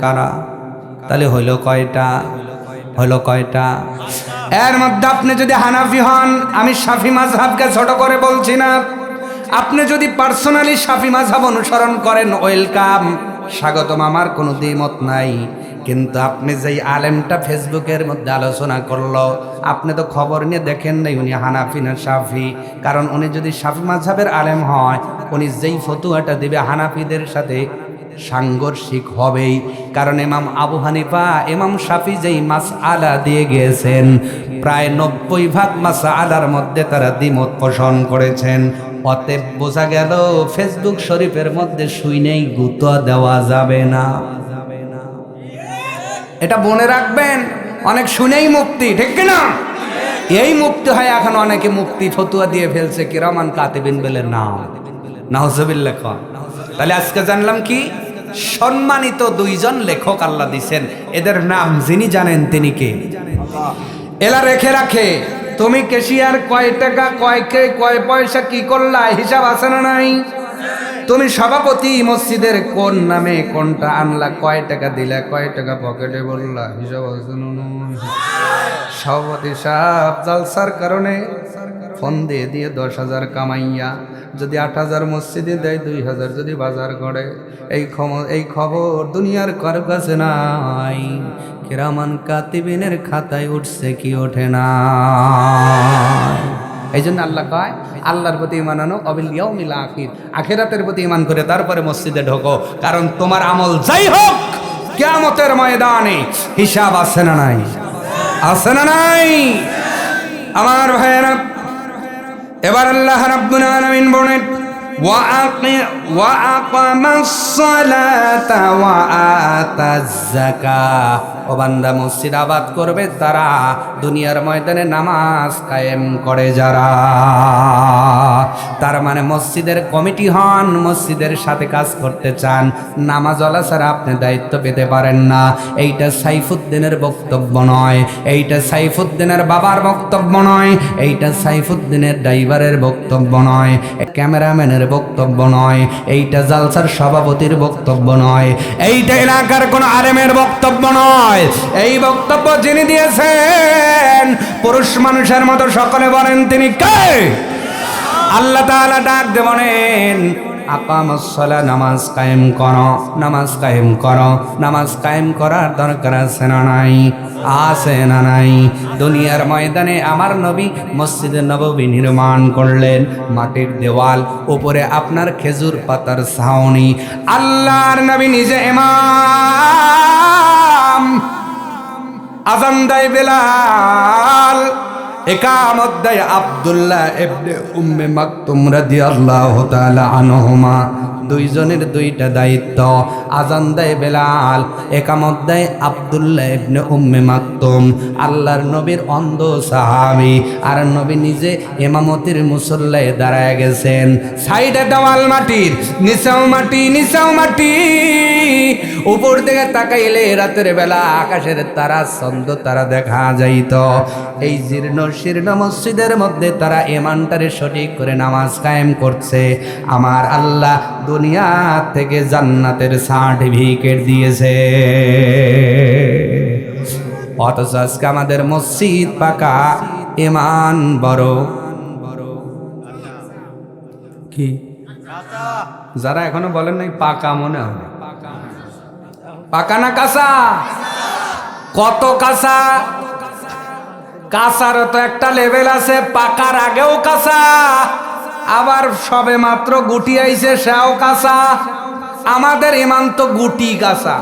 কারা? তাহলে হইল কয়টা? হইল কয়টা? এর মধ্যে আপনি যদি হানাফি হন, আমি শাফি মাযহাবকে ছোট করে বলছি না, আপনি যদি পার্সোনালি শাফি মাযহাব অনুসরণ করেন ওয়েলকাম, স্বাগতম, আমার কোনো দ্বিমত নাই। কিন্তু আপনি যেই আলেমটা ফেসবুকের মধ্যে আলোচনা করলো, আপনি তো খবর নিয়ে দেখেন নাই উনি হানাফি না শাফি। কারণ উনি যদি শাফি মাযহাবের আলেম হয়, উনি যেই ফতুয়াটা দিবে হানাফিদের সাথে সাংঘর্ষিক হবেই। কারণ ইমাম আবু হানিফা, ইমাম শাফি যেই মাসআলা দিয়ে গিয়েছেন, প্রায় 90% মাসআলার মধ্যে তারা দ্বিমত পোষণ করেছেন। অতএব বোঝা গেল ফেসবুক শরীফের মধ্যে শুইনেই গুতা দেওয়া যাবে না। এটা মনে রাখবেন, অনেক শুনেই মুক্তি, ঠিক কিনা? এই মুক্তি হয় এখন অনেকে মুক্তি ফতুয়া দিয়ে ফেলছে কিরামান কাতিবিন বলে নাম, নাউজুবিল্লাহ। তাহলে আজকে জানলাম কি, সম্মানিত দুইজন লেখক আল্লাহ দিছেন, এদের নাম যিনি জানেন তিনি কে? এলা রেখে রাখে তুমি ক্যাশিয়ার কয় টাকা, কয় পয়সা কি করলা, হিসাব আছে না নাই? তুমি সভাপতি মসজিদের কোন নামে কোনটা আনলা, কয় টাকা দিলা, কয় টাকা পকেটে বললা, হিসাব আছে না নাই? সভাপতি সাহেব জালসার কারণে ফোন দিয়ে 10,000 কামাইয়া যদি 8,000 মসজিদে দেয়, 2,000 যদি বাজার করে, এই খবর দুনিয়ার কারো কাছে নাই। কিরামান কাতিবিনের খাতায় উঠছে কি ওঠে না? এই জন্য আল্লাহ কয় আল্লাহর প্রতি ঈমান আনো, অবিল ইয়াউমিল আখির, আখিরাতের প্রতি ঈমান করে তারপরে মসজিদে ঢোকো। কারণ তোমার আমল যাই হোক, কিয়ামতের ময়দানে হিসাব আছে না নাই? আছে না নাই? আমার ভাইয়েরা, এবার আল্লাহ রাব্বুল আলামিন বলেন ওয়া আকামাস সালাতা ওয়া আতাজ যাকাত। ও বান্দা, মসজিদ আবাদ করবে তারা, দুনিয়ার ময়দানে নামাজ কায়েম করে যারা। তার মানে মসজিদের কমিটি হন, মসজিদের সাথে কাজ করতে চান, নামাজ ওয়ালা ছাড়া আপনি দায়িত্ব পেতে পারেন না। এইটা সাইফুদ্দিনের বক্তব্য নয়, এইটা সাইফুদ্দিনের বাবার বক্তব্য নয়, এইটা সাইফুদ্দিনের ড্রাইভারের বক্তব্য নয়, ক্যামেরাম্যানের বক্তব্য নয়, এইটা জালসার সভাপতির বক্তব্য নয়, এইটা এলাকার কোন আলেমের বক্তব্য নয়। এই বক্তব্য যিনি দিয়েছেন পুরুষ মানুষের মতো সকলে বলেন তিনি কে? আল্লাহ তাআলা ডাক দিয়ে বলেন আকামাস সালাহ, নামাজ কায়েম করো, নামাজ কায়েম করো। নামাজ কায়েম করার দরকার আছে না নাই? আছে না নাই? দুনিয়ার ময়দানে আমার নবী মসজিদে নববী নির্মাণ করলেন, মাটির দেওয়াল, উপরে আপনার খেজুর পাতার ছাউনি। আল্লাহর নবী নিজে ইমাম, আযান দেয় বেলাল, ইকামত দেয় আব্দুল্লাহ ইবনে উম্মে মাকতুম রাদিয়াল্লাহু তাআলা আনহুমা। দুইজনের দুইটা দায়িত্ব, আযান দেয় বেলাল, ইকামত দেয় আব্দুল্লাহ ইবনে উম্মে মাকতুম। আল্লাহর নবীর অন্ধ সাহাবী, আর নবী নিজে ইমামতির মুসল্লায় দাঁড়ায় গেছেন। সাইডে দেওয়াল মাটির, নিচেও মাটি, নিচেও মাটি। উপর থেকে তাকাইলে রাতের বেলা আকাশের তারা, চন্দ্র তারা দেখা যাইত। এই জীর্ণ শীর্ণ মসজিদের মধ্যে তারা ইমানটারে সঠিক করে নামাজ কায়েম করছে। আমার আল্লাহ দুনিয়া থেকে জান্নাতের সার্টিফিকেট দিয়েছে। অথচ আজকে আমাদের মসজিদ পাকা, ইমান বড় কি? যারা এখনো বলেন নাই পাকা, মনে হয় পাকা না কাঁচা? কত কাঁচা? কাঁচারও তো একটা লেভেল আছে, পাকার আগেও কাঁচা, আবার সবে মাত্র গুটি আইছে সেও কাঁচা। আমাদের ইমান তো গুটি কাঁচা।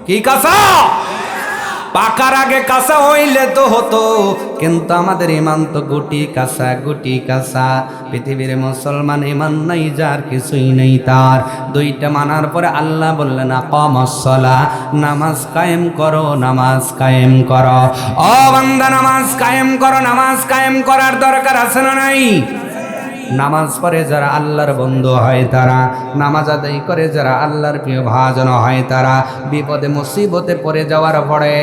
কি কাঁচা? পাকার আগে কাঁচা হইলে তো হতো, কিন্তু আমাদের ইমান তো গুটি কাঁচা, গুটি কাঁচা। পৃথিবীর মুসলমান ইমান নাই যার, কিছুই নেই তার। দুইটা মানার পরে আল্লাহ বললেন আকামাস সালাহ, নামাজ কায়েম করো, নামাজ কায়েম করো। ও বান্দা, নামাজ কায়েম করো। নামাজ কায়েম করার দরকার আছে না নাই? নামাজ পড়ে যারা আল্লাহর বন্ধু হয় তারা, নামাজ আদায় করে যারা আল্লাহর প্রিয় ভাজন হয় তারা, বিপদে মুসিবতে পড়ে যাওয়ার পরে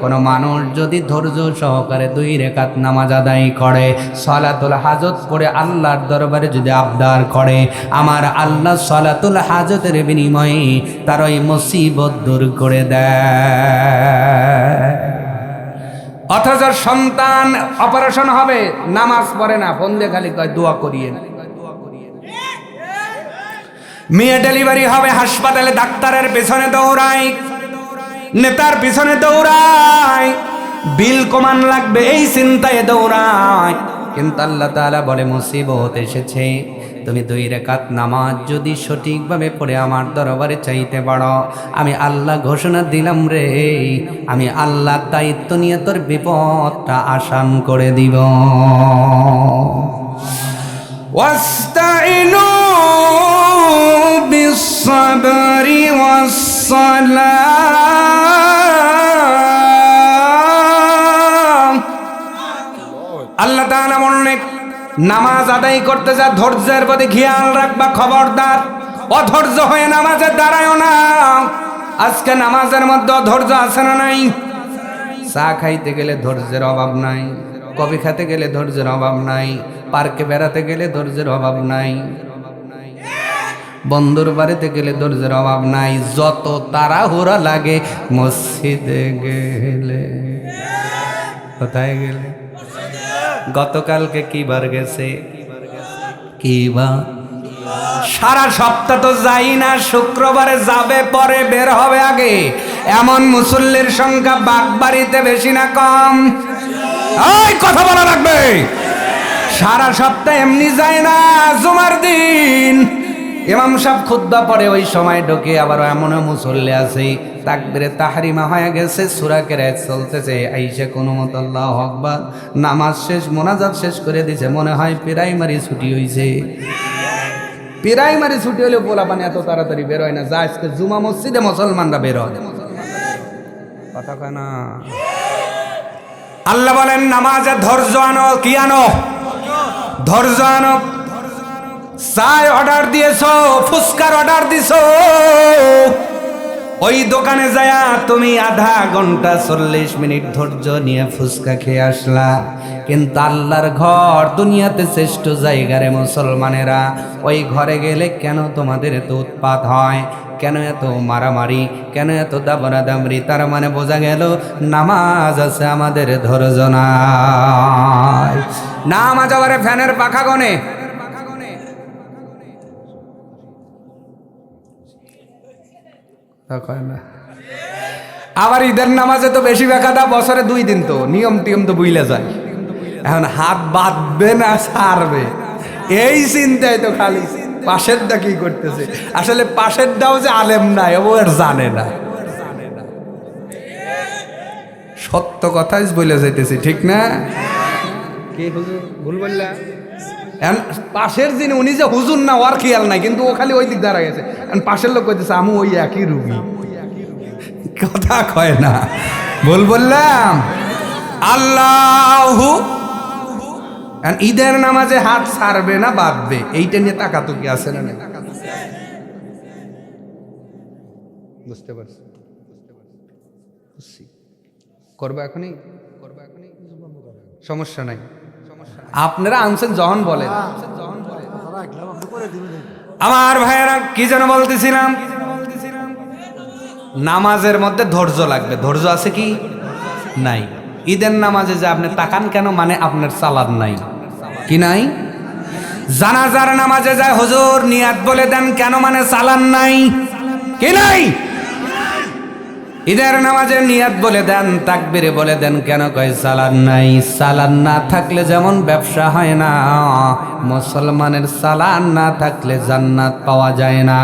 কোনো মানুষ যদি ধৈর্য সহকারে 2 রাকাত নামাজ আদায় করে, সালাতুল হাজত পড়ে আল্লাহর দরবারে যদি আবদার করে, আমার আল্লাহ সালাতুল হাজতের বিনিময়ে তার ওই মুসিবত দূর করে দেয়। অথচ সন্তান অপারেশন হবে, নামাজ পড়ে না, ফোন দিয়ে খালি কয় দোয়া করিয়ে। মেয়ে ডেলিভারি হবে, হাসপাতালে ডাক্তারের পেছনে দৌড়ায়, নেতার পিছনে দৌড়ায়, বিল কমান লাগবে এই চিন্তায় দৌড়ায়। কিন্তু আল্লাহ তাআলা বলে মুসিবত এসেছে, তুমি 2 রাকাত নামাজ যদি সঠিকভাবে পড়ে আমার দরবারে চাইতে পারো, আমি আল্লাহ ঘোষণা দিলাম রে, আমি আল্লাহ দায়িত্ব নিয়ে তোর বিপদটা আসান করে দিব। ওয়াস্তাইনু বিস-সাবরি ওয়াস-সালাম। আল্লাহ তাআলা বললেন নামাজ আদায় করতে যা ধৈর্যের প্রতি খেয়াল রাখবা, খবরদার অধৈর্য হয়ে নামাজে দাঁড়ায়ও না। আজকে নামাজের মধ্যে ধৈর্য আছে না নাই? চা খাইতে গেলে ধৈর্যের অভাব নাই, কফি খেতে গেলে ধৈর্যের অভাব নাই, পার্কে বেড়াতে গেলে ধৈর্যের অভাব নাই, বন্ধুর বাড়িতে গেলে ধৈর্যের অভাব নাই। যত তাড়াহুড়া লাগে মসজিদে গেলে। কোথায় গেলে? গতকালকে কি বার গেছে? কি বার? সারা সপ্তাহ তো যাই না, শুক্রবারে যাবে, পরে বের হবে আগে। এমন মুসল্লির সংখ্যা বাগবাড়িতে বেশি না কম? এই কথা বলা লাগবে। সারা সপ্তাহ এমনি যায় না, জুমার দিন ইমাম সাহেব খুতবা পড়ে, ওই সময় ঢোকে। আবার এমন মুসল্লি আছে তাকবীরে তাহরিমা হয়ে গেছে, সূরা কেরাত চলতেছে, আইসা কোনো মত আল্লাহু আকবার, নামাজ শেষ, মোনাজাত শেষ করে দিছে, মনে হয় প্রাইমারি ছুটি হইছে। প্রাইমারি ছুটি হলে পোলাপানি এত তাড়াতাড়ি বের হয় না, যা আজকে জুমা মসজিদে মুসলমানরা বের হয়। কথা কয় না। আল্লাহ বলেন নামাজে ধৈর্য আনো। কি আনো? ধৈর্য আনো। চায় অর্ডার দিয়েছো, ফুচকার অর্ডার দিছো, ওই দোকানে যায়া তুমি আধা ঘন্টা 40 মিনিট ধৈর্য নিয়ে ফুচকা খেয়ে আসলা, কিন্তু আল্লাহর ঘর দুনিয়াতে শ্রেষ্ঠ জায়গা রে মুসলমানেরা, ওই ঘরে গেলে কেন তোমাদের এত উৎপাত হয়, কেন এত মারামারি, কেন এত দাবরাদাবরি? তার মানে বোঝা গেল নামাজ আছে, আমাদের ধৈর্য নাই। নামাজ আবার ফ্যানের পাখা গনে। আবার ঈদের নামাজে তো বেশি বেকাদা, বছরে 2 দিন, তো নিয়ম টিয়ম তো বুইলা যায়। এখন হাত বাঁধবে না ছাড়বে, এই চিন্তায় তো খালি পাশেরটা কি করতেছে। আসলে পাশেরটাও যে আলেম নাই, ও আর জানে না। সত্য কথাই বলে যাইতেছি, ঠিক না? কি হুজুর ভুল বললা? পাশের যিনি, উনি যে হুজুর না, ওর খেয়াল নাই, কিন্তু ও খালি ওই দিক দাঁড়া গেছে। পাশের লোক কইতেছে আমি ওই একই রুগী। কথা কয় না, ভুল বললাম। আল্লাহু ঈদের নামাজে হাত ছাড়বে না বাঁধবে, এইটা নিয়ে তাকাতুকি আছে না? বুঝতে পারছি, করবা এখনই, সমস্যা নাই। আপনারা আনছেন যখন বলেন। আমার ভাইয়েরা কি যেন বলতেছিলাম, নামাজের মধ্যে ধৈর্য লাগবে। ধৈর্য আছে কি নাই? ঈদের নামাজে যে আপনি তাকান কেন, মানে আপনার সালাদ নাই। কি নাই? জানাজার নামাজে যায় হুজুর নিয়াত বলে দেন কেন, মানে সালান নাই। কি নাই? ঈদের নামাজের নিয়াত বলে দেন, তাকবীরে বলে দেন। কেন কয় সালান নাই? সালান না থাকলে যেমন ব্যবসা হয় না, মুসলমানের সালান না থাকলে জান্নাত পাওয়া যায় না।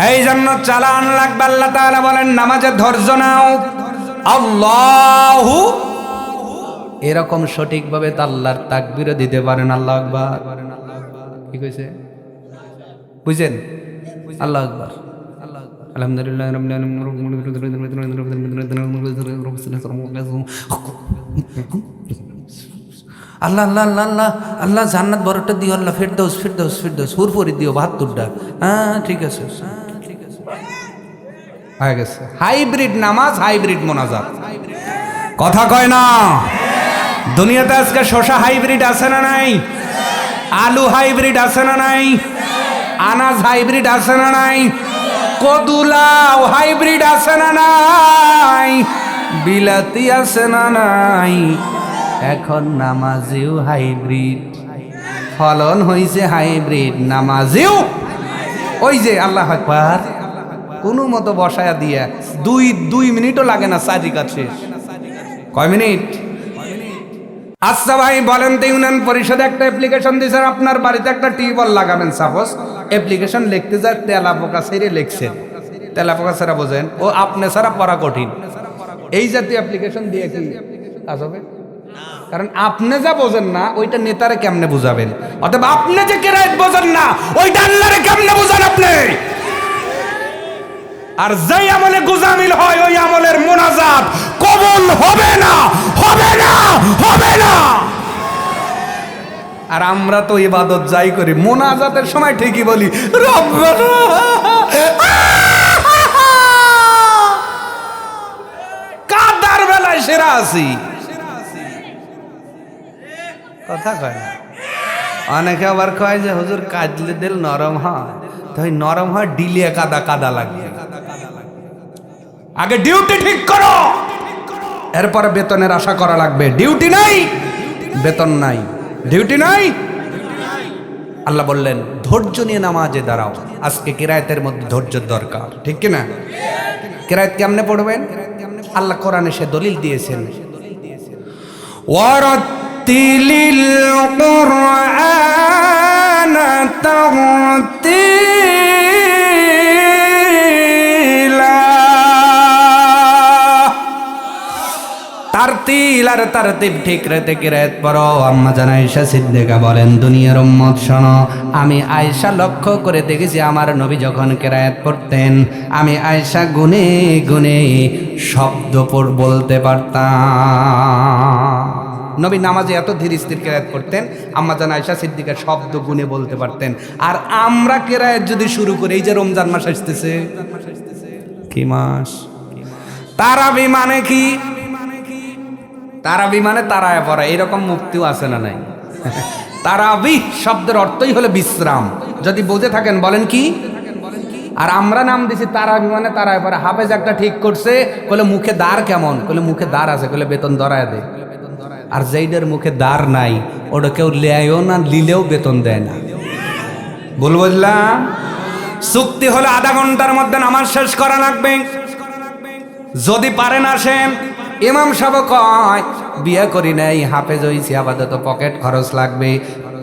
এই জন্য চালান লাগবে। আল্লাহ তাআলা বলেন নামাজে ধৈর্য নাও। আল্লাহু, এরকম সঠিকভাবে তো আল্লাহর তাকবীরও দিতে পারেন। আল্লাহু আকবার। কি কইছে বুঝছেন? আল্লাহু আকবার। আলহামদুলিল্লাহ আল্লাহ আল্লাহ আল্লাহ আল্লাহ আল্লাহ জান্নাত বড়টা দিও, আল্লাহ ফিরদাউস ফিরদাউস ফিরদাউস হুরফুরি দিও 72টা। হ্যাঁ ঠিক আছে, হয়ে গেছে। হাইব্রিড নামাজ, হাইব্রিড মোনাজাত। কথা কয় না? দুনিয়াতে আজকে শশা হাইব্রিড আছে না নাই? আলু হাইব্রিড আছে না নাই? আনাজ হাইব্রিড আছে না নাই? কদুলাও হাইব্রিড আছে না নাই? বিলাতি আছে না নাই? এখন নামাজেও হাইব্রিড, ফলন হইছে হাইব্রিড, নামাজেও। ওই যে আল্লাহু আকবার কোনো মতো বসায়া দিয়া দুই মিনিটও লাগে না, সাজি কাজ শেষ। কয় মিনিট? আচ্ছা ভাই বলেন তো, ইউনিয়ন পরিষদে একটা অ্যাপ্লিকেশন দিয়েছেন, আপনার বাড়িতে একটা টিউবওয়েল লাগাবেন। সাপোজ অ্যাপ্লিকেশন লিখতে যায় তেলা পোকা ছেড়ে লিখছেন। তেলা পোকা ছাড়া বোঝেন, ও আপনি ছাড়া পড়া কঠিন। এই জাতীয় অ্যাপ্লিকেশন দিয়ে কি কাজ হবে? কারণ আপনি যা বোঝেন না ওইটা নেতারে কেমনে বুঝাবেন? অতএব আপনি যে কেরায়েত বোঝেন না ওইটা আল্লাহরে কেমনে বুঝান আপনি? আর যেই আমলে গুজামিল হয় ওই আমলের মুনাজাত কবুল হবে না, হবে না, হবে না। আর আমরা তো ইবাদত যাই করি, মুনাজাতের সময় ঠিকই বলি রব্বানা, কাদার বেলায় সেরা আছি। কথা কয় না? অনেকে আবার কয় যে হুজুর কাজলে দিল নরম হয়, তো নরম হয় ডিলিয়ে কাদা কাদা লাগবে। আগে ডিউটি ঠিক করো, এরপরে বেতনের আশা করা লাগবে। ডিউটি নাই, বেতন নাই, ডিউটি নাই। আল্লাহ বললেন ধৈর্য নিয়ে নামাজে দাঁড়াও। আজকে কিরায়াতের মধ্যে ধৈর্যের দরকার, ঠিক কিনা? কিরায়াত কেমনে পড়বেন? আল্লাহ কোরআনে সে দলিল দিয়েছেন, ওয়ারাত্তিলিল কুরআনা তারতিলা। তারতিল আর তারতিব ঠিক রেতে কিরায়াত পড়ো। আম্মা জান আয়েশা সিদ্দিকা বলেন দুনিয়ার উম্মত শোনো, আমি আয়েশা লক্ষ্য করে দেখেছি আমার নবী যখন কিরায়াত পড়তেন, আমি আয়েশা গুনে গুনে শব্দ বলতে পারতাম। নবী নামাজে এত ধীর স্থির কিরায়াত করতেন, আম্মা জান আয়েশা সিদ্দিকা শব্দ গুনে বলতে পারতেন। আর আমরা কিরায়াত যদি শুরু করি, এই যে রমজান মাস আসতেছে, কি মাস? তারাবি মানে কি? তারাবি মানে তারায় পড়া, এরকম মুক্তিও আছে না নাই? তারাবি শব্দের অর্থই হলো বিশ্রাম। যদি বুঝে থাকেন বলেন কি? আর আমরা নাম দিছি তারাবি মানে তারায় পড়া। হাফেজ একটা ঠিক করছে, কলে মুখে দাঁড় কেমন? কলে মুখে দাঁড় আছে, কলে বেতন ধরায় দেয়। আর যেইদের মুখে দাঁড় নাই ওটা কেউ লেয়ও না, লিলেও বেতন দেয় না। ভুল বুঝলাম? চুক্তি হলো আধা ঘন্টার মধ্যে নামাজ শেষ করা লাগবে। যদি পারেন আসেন। ইমাম সাহেব কয় বিয়ে করি নাই, হাফেজ হইছি, আপাতত পকেট খরচ লাগবে।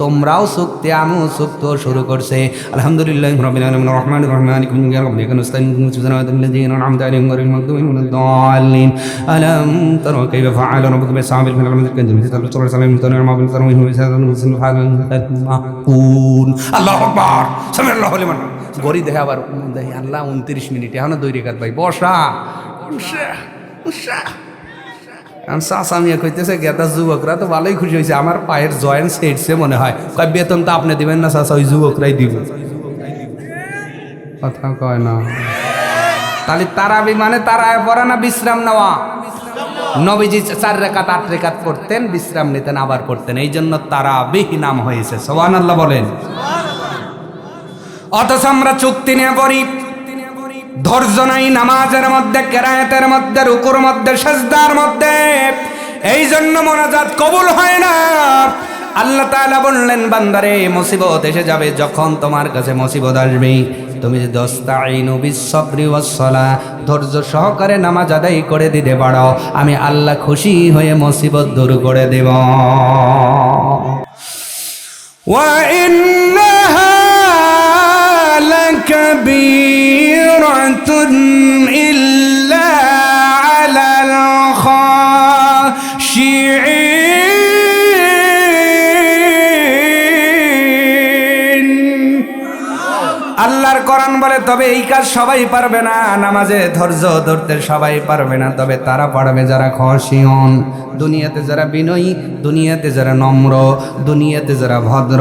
তোমরাও চুক্তি, আমিও চুক্তি শুরু করছে। আলহামদুলিল্লাহ রাব্বিল আলামিন রহমানির রহিম মালিকিল ইয়াউমিদ্দিন নাস্তাইন মুসলিমিন আন'আমতা আলাইহিম গায়রিল মাগদুবি ওয়ালাদ-দাল্লিন। আলাম তারা কাইফা ফাআলা রাব্বুকা বিআসহাবিল ফিল আল্লাহ আল্লাহু আকবার সামিআল্লাহু লিমান। গরি দেখে আবার দেখি আল্লাহ 29 মিনিট, এখনো 2 রাকাত ভাই। বসা চাচামিয়া কইতেছে গেতা যুবকরা তো ভালোই খুশি হয়েছে, আমার পায়ের জয়েন্ট সেটছে মনে হয়। কয় বেতন তো আপনি দিবেন না চাচা, ওই যুবকরাই দিব। কথা কয় না? তাহলে তারাবি মানে তারায় পড়া না বিশ্রাম নেওয়া? নবীজি 4 রাকাত 8 রাকাত পড়তেন, বিশ্রাম নিতেন, আবার পড়তেন। এই জন্য তারাবি নাম হয়েছে। সুবহানাল্লাহ বলেন। অথচ আমরা চুক্তি নিয়ে পড়ি, ধৈর্য নাই নামাজের মধ্যে, কিরায়াতের মধ্যে, রুকুর মধ্যে, সিজদার মধ্যে। এই জন্য মুনাজাত কবুল হয় না। আল্লাহ তাআলা বললেন বান্দারে মুসিবত এসে যাবে, যখন তোমার কাছে মুসিবত আসবে তুমি যদি আস্তাইনু বিস-সাবরি ওয়াস-সালাহ ধৈর্য সহকারে নামাজ আদায় করে দিতে পারো, আমি আল্লাহ খুশি হয়ে মুসিবত দূর করে দেব। ওয়া ইন্নাহা লাকাবীরাতুন ইল্লা আলাল খাশিঈন। আল্লাহর কোরআন বলে তবে এই কাজ সবাই পারবে না, নামাজে ধৈর্য ধরতে সবাই পারবে না, তবে তারা পারবে যারা খশিয়ন, দুনিয়াতে যারা বিনয়ী, দুনিয়াতে যারা নম্র, দুনিয়াতে যারা ভদ্র,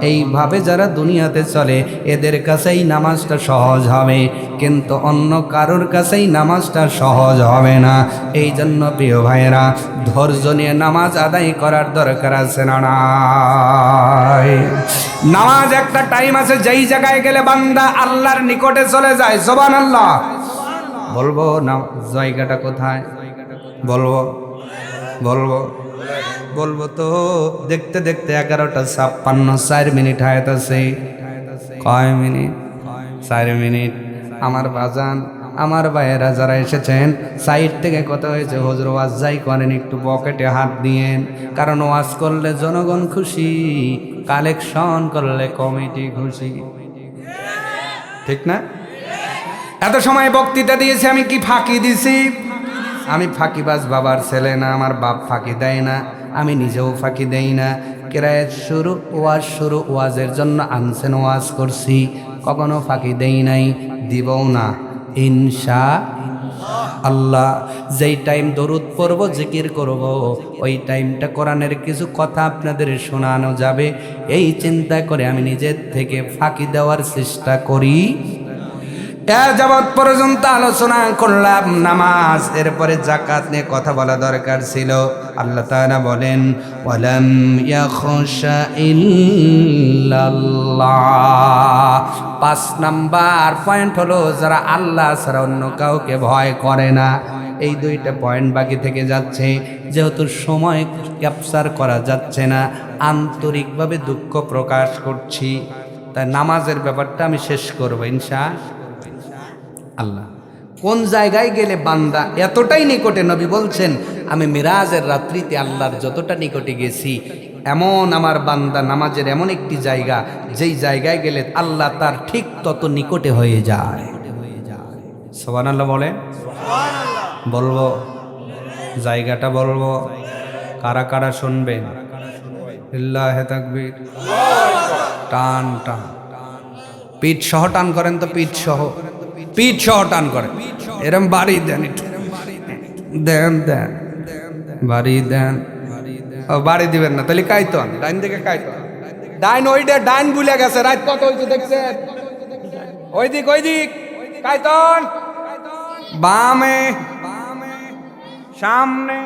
এইভাবে যারা দুনিয়াতে চলে এদের কাছেই নামাজটা সহজ হবে, কিন্তু অন্য কারোর কাছেই নামাজটা সহজ হবে না। এই জন্য প্রিয় ভাইয়েরা, ধৈর্য নিয়ে নামাজ আদায় করার দরকার আছে না নাই? নামাজ একটা টাইম আছে যেই জায়গায় গেলে বান্দা আল্লাহর নিকটে চলে যায়। সুবহানাল্লাহ বলবো না? জায়গাটা কোথায় বলবো? বলবো বলবো তো দেখতে দেখতে 11:56, 4 মিনিট হায়াত আছে। কয় মিনিট? 4 মিনিট। আমার বাজান, আমার ভাইয়েরা যারা এসেছেন সাইড থেকে কথা হয়েছে, হুজুর ওয়াজ যাই করেন একটু পকেটে হাত দিয়েন, কারণ ওয়াজ করলে জনগণ খুশি, কালেকশন করলে কমিটি খুশি, ঠিক না? এত সময় বক্তৃতা দিয়েছি, আমি কি ফাঁকি দিছি? আমি ফাঁকিবাজ বাবার ছেলে না, আমার বাপ ফাঁকি দেয় না, আমি নিজেও ফাঁকি দেই না। কেরায়েত শুরু, ওয়াজ শুরু, ওয়াজের জন্য আনছেন, ওয়াজ করছি, কখনো ফাঁকি দেই নাই, দিবও না ইনশাআল্লাহ। যেই টাইম দরুদ পড়ব, জিকির করব, ওই টাইমটা কোরআনের কিছু কথা আপনাদের শোনানো যাবে, এই চিন্তা করে আমি নিজের থেকে ফাঁকি দেওয়ার চেষ্টা করি। যাবৎ পর্যন্ত আলোচনা করলাম নামাজ, এরপরে যাকাত নিয়ে কথা বলা দরকার ছিল। আল্লাহ তাআলা বলেন ওয়ালাম ইয়াখশা ইল্লাল্লাহ। 5 নাম্বার পয়েন্ট হলো যারা আল্লাহ ছাড়া অন্য কাউকে ভয় করে না। এই 2টা পয়েন্ট বাকি থেকে যাচ্ছে, যেহেতু সময় ক্যাপচার করা যাচ্ছে না, আন্তরিকভাবে দুঃখ প্রকাশ করছি, তাই নামাজের ব্যাপারটা আমি শেষ করবো ইনশাআল্লাহ। আল্লাহ কোন জায়গায় গেলে বান্দা এতটাই নিকটে, নবী বলছেন আমি মিরাজের রাত্রিতে আল্লাহর যতটা নিকটে গেছি, এমন আমার বান্দা নামাজের এমন একটি জায়গা, যেই জায়গায় গেলে আল্লাহ তার ঠিক তত নিকটে হয়ে যায়। সুবহানাল্লাহ বলে বলবো, জায়গাটা বলবো, কারা কারা শুনবেন? লিল্লাহি তাকবীর। টান টান, পিঠ সহ টান করেন তো, পিঠ সহ, পিঠ সহ টান করেন, এরম বাড়ি দেন, দেন দেন, বাড়ি দেন। বাড়ি দিবেন না তাহলে কাইতন, ডাইন দিকে কাইতন, ডাইন, ওইটা ডাইন ভুলে গেছে, রাত কত হয়েছে দেখছেন? ওই দিক, ওই দিক কাইতন, বামে, সামনে।